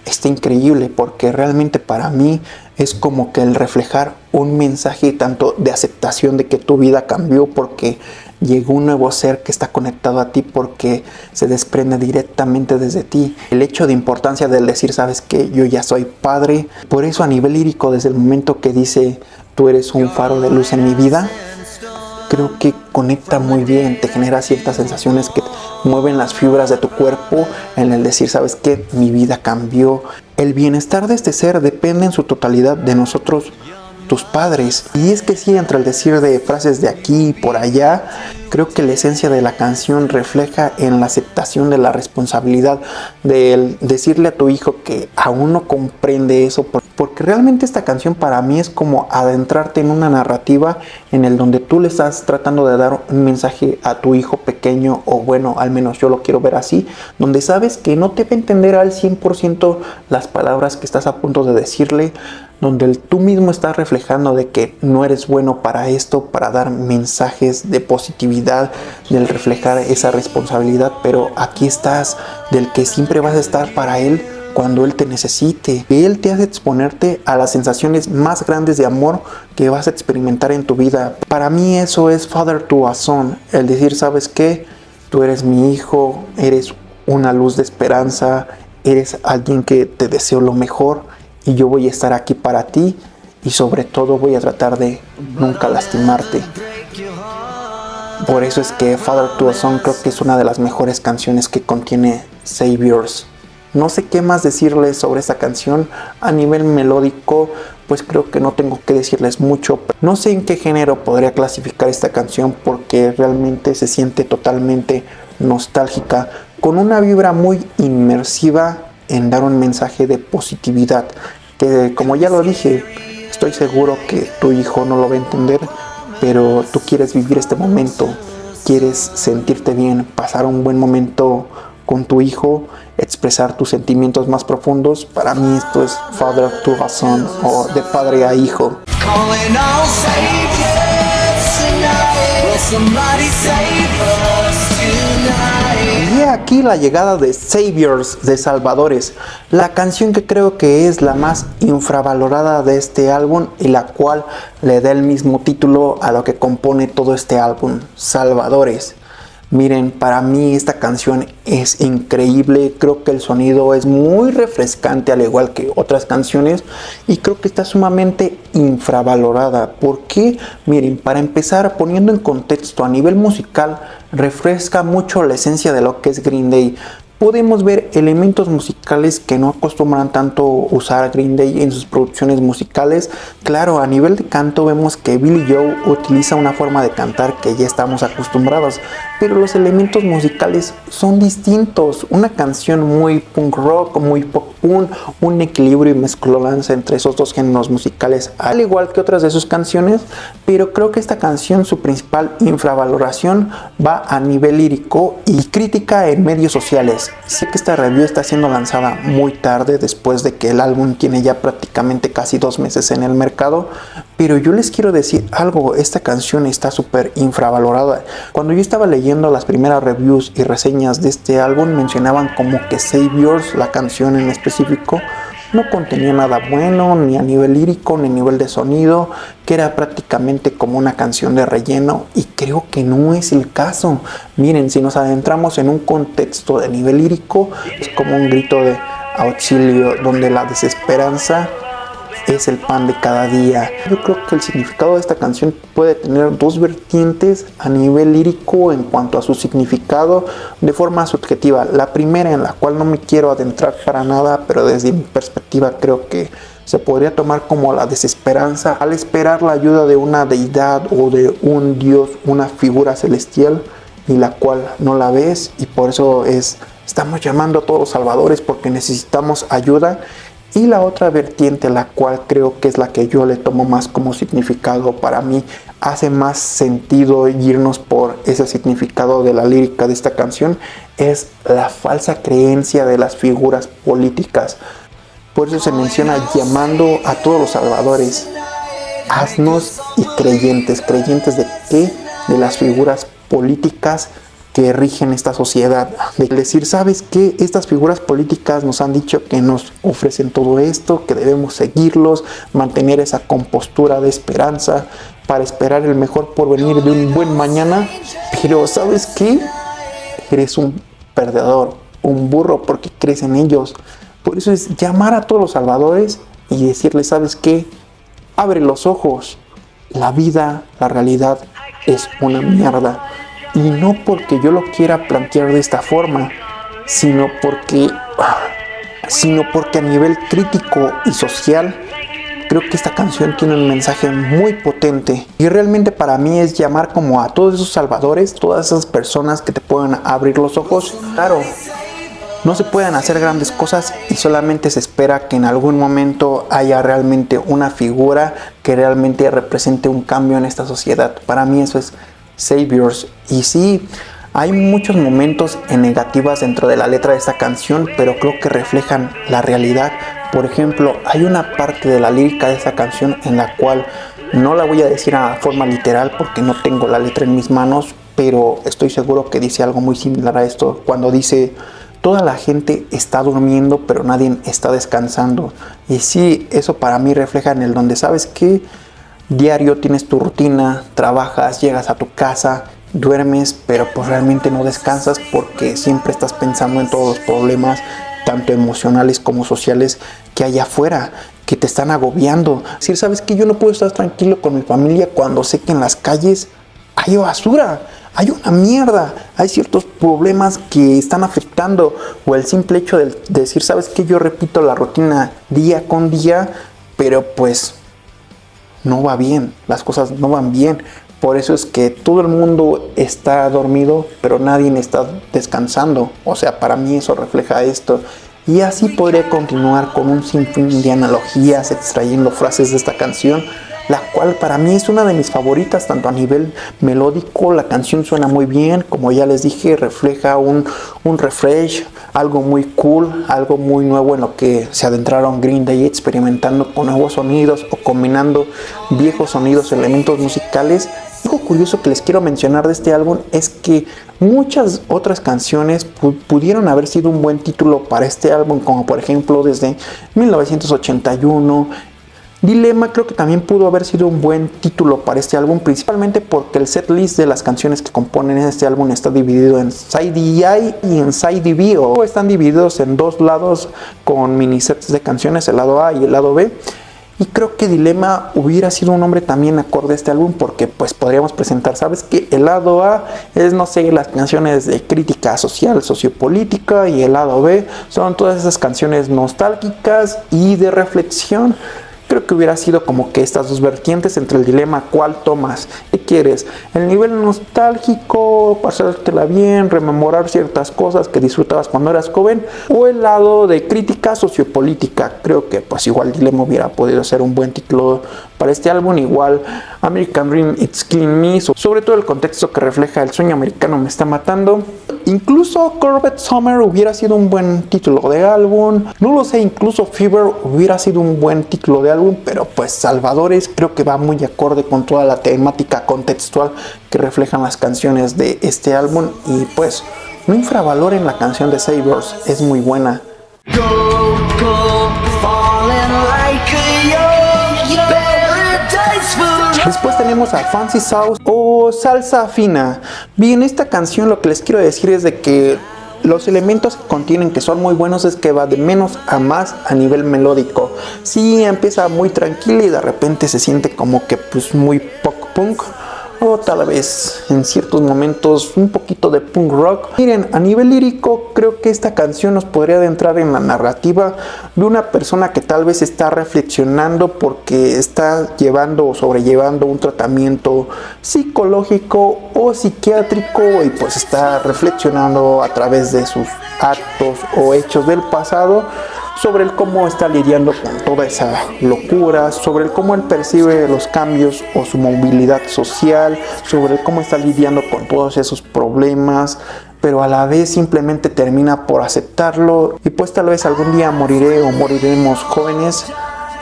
está increíble, porque realmente para mí es como que el reflejar un mensaje tanto de aceptación de que tu vida cambió porque llegó un nuevo ser que está conectado a ti, porque se desprende directamente desde ti. El hecho de importancia del decir, sabes que yo ya soy padre. Por eso a nivel lírico, desde el momento que dice tú eres un faro de luz en mi vida, creo que conecta muy bien, te genera ciertas sensaciones que mueven las fibras de tu cuerpo en el decir, sabes que mi vida cambió. El bienestar de este ser depende en su totalidad de nosotros, tus padres. Y es que sí, entre el decir de frases de aquí y por allá, creo que la esencia de la canción refleja en la aceptación de la responsabilidad de decirle a tu hijo que aún no comprende eso, porque realmente esta canción para mí es como adentrarte en una narrativa en el donde tú le estás tratando de dar un mensaje a tu hijo pequeño, o bueno, al menos yo lo quiero ver así, donde sabes que no te va a entender al 100% las palabras que estás a punto de decirle, donde tú mismo estás reflejando de que no eres bueno para esto, para dar mensajes de positividad, del reflejar esa responsabilidad, pero aquí estás, del que siempre vas a estar para él cuando él te necesite. Él te hace exponerte a las sensaciones más grandes de amor que vas a experimentar en tu vida. Para mí eso es Father to a Son, el decir, ¿sabes qué? Tú eres mi hijo, eres una luz de esperanza, eres alguien que te deseo lo mejor, y yo voy a estar aquí para ti, y sobre todo voy a tratar de nunca lastimarte. Por eso es que Father to a Son creo que es una de las mejores canciones que contiene Saviors. No sé qué más decirles sobre esta canción. A nivel melódico, pues creo que no tengo que decirles mucho. No sé en qué género podría clasificar esta canción, porque realmente se siente totalmente nostálgica, con una vibra muy inmersiva en dar un mensaje de positividad, que como ya lo dije, estoy seguro que tu hijo no lo va a entender, pero tú quieres vivir este momento, quieres sentirte bien, pasar un buen momento con tu hijo, expresar tus sentimientos más profundos. Para mí esto es Father to a Son, o de padre a hijo. Calling all saviors tonight. Will somebody save us tonight? Y aquí la llegada de Saviors, de Salvadores, la canción que creo que es la más infravalorada de este álbum y la cual le da el mismo título a lo que compone todo este álbum, Salvadores. Miren, para mí esta canción es increíble, creo que el sonido es muy refrescante al igual que otras canciones, y creo que está sumamente infravalorada. ¿Por qué? Miren, para empezar, poniendo en contexto a nivel musical, refresca mucho la esencia de lo que es Green Day. Podemos ver elementos musicales que no acostumbran tanto usar Green Day en sus producciones musicales. Claro, a nivel de canto vemos que Billie Joe utiliza una forma de cantar que ya estamos acostumbrados, pero los elementos musicales son distintos. Una canción muy punk rock, muy pop punk, un equilibrio y mezcolanza entre esos dos géneros musicales, al igual que otras de sus canciones, pero creo que esta canción, su principal infravaloración va a nivel lírico y crítica en medios sociales. Sé que esta review está siendo lanzada muy tarde, después de que el álbum tiene ya prácticamente casi 2 meses en el mercado, pero yo les quiero decir algo, esta canción está súper infravalorada. Cuando yo estaba leyendo las primeras reviews y reseñas de este álbum, mencionaban como que Saviors, la canción en específico, no contenía nada bueno, ni a nivel lírico, ni a nivel de sonido, que era prácticamente como una canción de relleno, y creo que no es el caso. Miren, si nos adentramos en un contexto de nivel lírico, es como un grito de auxilio, donde la desesperanza es el pan de cada día. Yo creo que el significado de esta canción puede tener dos vertientes a nivel lírico en cuanto a su significado de forma subjetiva. La primera, en la cual no me quiero adentrar para nada, pero desde mi perspectiva creo que se podría tomar como la desesperanza al esperar la ayuda de una deidad o de un dios, una figura celestial, y la cual no la ves, y por eso estamos llamando a todos los salvadores, porque necesitamos ayuda. Y la otra vertiente, la cual creo que es la que yo le tomo más como significado, para mí hace más sentido irnos por ese significado de la lírica de esta canción, es la falsa creencia de las figuras políticas. Por eso se menciona llamando a todos los salvadores, asnos y creyentes. ¿Creyentes de qué? De las figuras políticas que rigen esta sociedad. De decir, ¿sabes qué? Estas figuras políticas nos han dicho que nos ofrecen todo esto, que debemos seguirlos, mantener esa compostura de esperanza para esperar el mejor porvenir de un buen mañana. Pero ¿sabes qué? Eres un perdedor, un burro, porque crees en ellos. Por eso es llamar a todos los salvadores y decirles, ¿sabes qué? Abre los ojos. La vida, la realidad es una mierda. Y no porque yo lo quiera plantear de esta forma, sino porque a nivel crítico y social, creo que esta canción tiene un mensaje muy potente. Y realmente para mí es llamar como a todos esos salvadores, todas esas personas que te puedan abrir los ojos. Claro, no se pueden hacer grandes cosas y solamente se espera que en algún momento haya realmente una figura que realmente represente un cambio en esta sociedad. Para mí eso es Saviors. Y sí, hay muchos momentos en negativas dentro de la letra de esta canción, pero creo que reflejan la realidad. Por ejemplo, hay una parte de la lírica de esta canción en la cual no la voy a decir a forma literal porque no tengo la letra en mis manos, pero estoy seguro que dice algo muy similar a esto, cuando dice: toda la gente está durmiendo, pero nadie está descansando. Y sí, eso para mí refleja en el donde, ¿sabes qué? Diario tienes tu rutina, trabajas, llegas a tu casa, duermes, pero pues realmente no descansas porque siempre estás pensando en todos los problemas, tanto emocionales como sociales, que hay afuera, que te están agobiando. Es decir, ¿sabes qué? Yo no puedo estar tranquilo con mi familia cuando sé que en las calles hay basura, hay una mierda, hay ciertos problemas que están afectando, o el simple hecho de decir, ¿sabes qué? Yo repito la rutina día con día, pero pues no va bien, las cosas no van bien. Por eso es que todo el mundo está dormido, pero nadie está descansando. O sea, para mí eso refleja esto. Y así podría continuar con un sinfín de analogías, extrayendo frases de esta canción, la cual para mí es una de mis favoritas, tanto a nivel melódico. La canción suena muy bien, como ya les dije, refleja un refresh, algo muy cool, algo muy nuevo en lo que se adentraron Green Day, experimentando con nuevos sonidos o combinando viejos sonidos, elementos musicales. Algo curioso que les quiero mencionar de este álbum es que muchas otras canciones pudieron haber sido un buen título para este álbum, como por ejemplo desde 1981. Dilema creo que también pudo haber sido un buen título para este álbum, principalmente porque el setlist de las canciones que componen este álbum está dividido en Side A y en Side B, o están divididos en dos lados con mini sets de canciones, el lado A y el lado B. Y creo que Dilema hubiera sido un nombre también acorde a este álbum, porque pues podríamos presentar, ¿sabes qué? El lado A es, no sé, las canciones de crítica social, sociopolítica, y el lado B son todas esas canciones nostálgicas y de reflexión. Creo que hubiera sido como que estas dos vertientes entre el dilema, ¿cuál tomas? ¿Qué quieres? ¿El nivel nostálgico, pasártela bien, rememorar ciertas cosas que disfrutabas cuando eras joven? ¿O el lado de crítica sociopolítica? Creo que pues igual Dilema hubiera podido ser un buen título para este álbum. Igual American Dream, It's Killing Me, sobre todo el contexto que refleja el sueño americano me está matando. Incluso Corvette Summer hubiera sido un buen título de álbum. No lo sé, incluso Fever hubiera sido un buen título de álbum, pero pues Salvadores creo que va muy acorde con toda la temática contextual que reflejan las canciones de este álbum. Y pues no infravaloren la canción de Saviors, es muy buena. Después tenemos a Fancy Sauce o Salsa Fina. Bien, esta canción lo que les quiero decir es de que los elementos que contienen, que son muy buenos, es que va de menos a más a nivel melódico. Sí, empieza muy tranquila y de repente se siente como que pues muy punk, o tal vez en ciertos momentos un poquito de punk rock. Miren, a nivel lírico creo que esta canción nos podría adentrar en la narrativa de una persona que tal vez está reflexionando porque está llevando o sobrellevando un tratamiento psicológico o psiquiátrico, y pues está reflexionando a través de sus actos o hechos del pasado sobre el cómo está lidiando con toda esa locura, sobre el cómo él percibe los cambios o su movilidad social, sobre el cómo está lidiando con todos esos problemas, pero a la vez simplemente termina por aceptarlo y pues tal vez algún día moriré o moriremos jóvenes.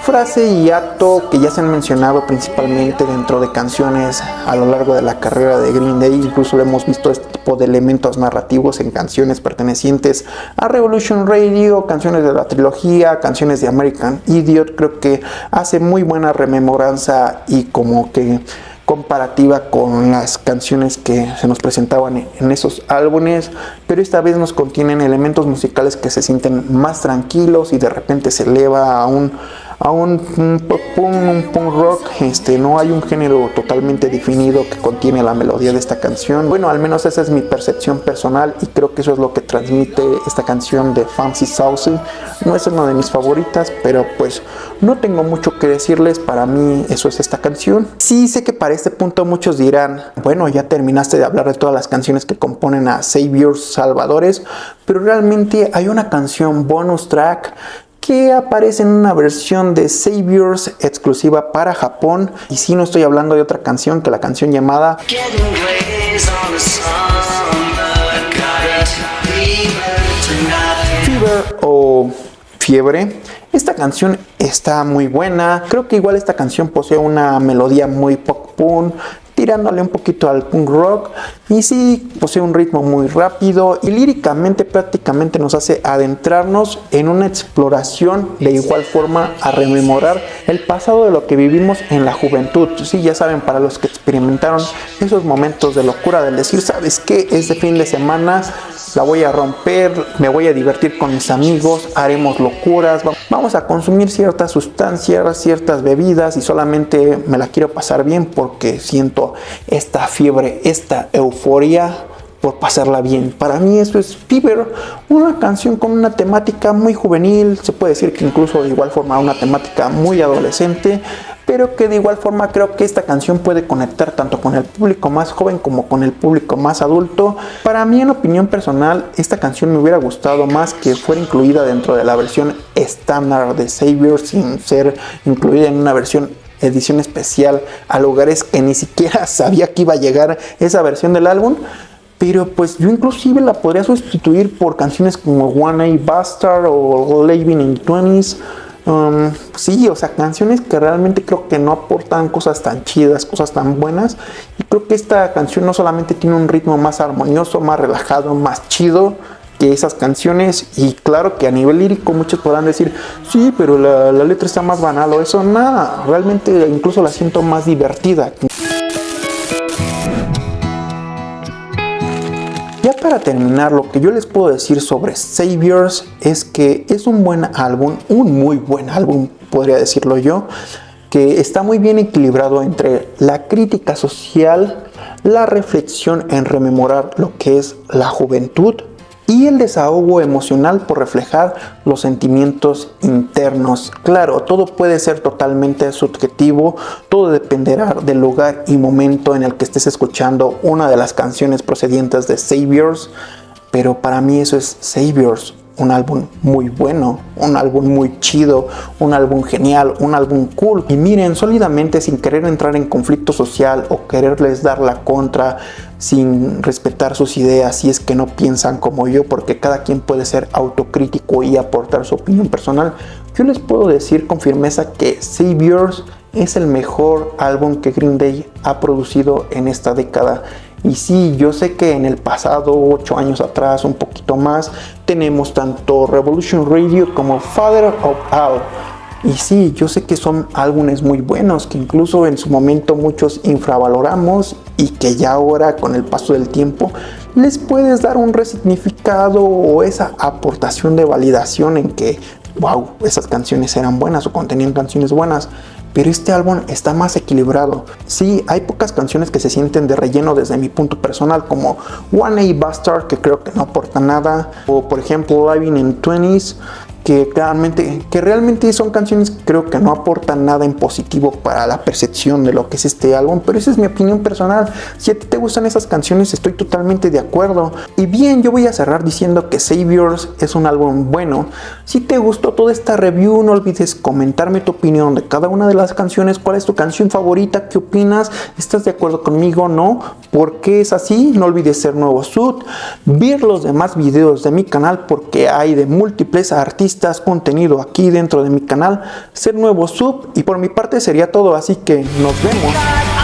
Frase y acto que ya se han mencionado principalmente dentro de canciones a lo largo de la carrera de Green Day. Incluso hemos visto este tipo de elementos narrativos en canciones pertenecientes a Revolution Radio, canciones de la trilogía, canciones de American Idiot. Creo que hace muy buena rememoranza y como que comparativa con las canciones que se nos presentaban en esos álbumes, pero esta vez nos contienen elementos musicales que se sienten más tranquilos y de repente se eleva a un punk rock. No hay un género totalmente definido que contiene la melodía de esta canción. Bueno, al menos esa es mi percepción personal y creo que eso es lo que transmite esta canción de Fancy Saucy. No es una de mis favoritas, pero pues no tengo mucho que decirles. Para mí eso es esta canción. Sí, sé que para este punto muchos dirán, bueno, ya terminaste de hablar de todas las canciones que componen a Saviors Salvadores, pero realmente hay una canción bonus track que aparece en una versión de Saviors exclusiva para Japón. Y sí, no estoy hablando de otra canción que la canción llamada Fever o Fiebre. Esta canción está muy buena. Creo que igual esta canción posee una melodía muy pop punk, tirándole un poquito al punk rock, y sí posee un ritmo muy rápido y líricamente prácticamente nos hace adentrarnos en una exploración, de igual forma a rememorar el pasado de lo que vivimos en la juventud. Sí, ya saben, para los que experimentaron esos momentos de locura, del decir, ¿sabes qué? Este fin de semana la voy a romper, me voy a divertir con mis amigos, haremos locuras, vamos a consumir ciertas sustancias, ciertas bebidas y solamente me la quiero pasar bien porque siento esta fiebre, esta euforia por pasarla bien. Para mí eso es Fever, una canción con una temática muy juvenil, se puede decir que incluso de igual forma una temática muy adolescente, pero que de igual forma creo que esta canción puede conectar tanto con el público más joven como con el público más adulto. Para mí, en opinión personal, esta canción me hubiera gustado más que fuera incluida dentro de la versión estándar de Savior, sin ser incluida en una versión edición especial a lugares que ni siquiera sabía que iba a llegar esa versión del álbum. Pero pues yo inclusive la podría sustituir por canciones como One A Bastard o Living in 20s. Sí, o sea, canciones que realmente creo que no aportan cosas tan chidas, cosas tan buenas. Y creo que esta canción no solamente tiene un ritmo más armonioso, más relajado, más chido que esas canciones. Y claro que a nivel lírico muchos podrán decir, sí, pero la letra está más banal o eso. Nada, realmente incluso la siento más divertida. Ya para terminar, lo que yo les puedo decir sobre Saviors es que es un buen álbum, un muy buen álbum, podría decirlo yo, que está muy bien equilibrado entre la crítica social, la reflexión en rememorar lo que es la juventud y el desahogo emocional por reflejar los sentimientos internos. Claro, todo puede ser totalmente subjetivo, todo dependerá del lugar y momento en el que estés escuchando una de las canciones procedientes de Saviors, pero para mí eso es Saviors, un álbum muy bueno, un álbum muy chido, un álbum genial, un álbum cool. Y miren, sólidamente, sin querer entrar en conflicto social o quererles dar la contra, sin respetar sus ideas si es que no piensan como yo, porque cada quien puede ser autocrítico y aportar su opinión personal, yo les puedo decir con firmeza que Saviors es el mejor álbum que Green Day ha producido en esta década. Y sí, yo sé que en el pasado, 8 años atrás, un poquito más, tenemos tanto Revolution Radio como Father of All. Y sí, yo sé que son álbumes muy buenos, que incluso en su momento muchos infravaloramos y que ya ahora, con el paso del tiempo, les puedes dar un resignificado o esa aportación de validación en que, wow, esas canciones eran buenas o contenían canciones buenas. Pero este álbum está más equilibrado. Sí, hay pocas canciones que se sienten de relleno desde mi punto personal, como One A Bastard, que creo que no aporta nada, o por ejemplo Living in 20s, que realmente son canciones que creo que no aportan nada en positivo para la percepción de lo que es este álbum, pero esa es mi opinión personal. Si a ti te gustan esas canciones, estoy totalmente de acuerdo. Y bien, yo voy a cerrar diciendo que Saviors es un álbum bueno. Si te gustó toda esta review, no olvides comentarme tu opinión de cada una de las canciones. ¿Cuál es tu canción favorita? ¿Qué opinas? ¿Estás de acuerdo conmigo? ¿No? ¿Por qué es así? No olvides ser nuevo sub, ver los demás videos de mi canal, porque hay de múltiples artistas contenido aquí dentro de mi canal. Ser nuevo sub, y por mi parte sería todo, así que nos vemos.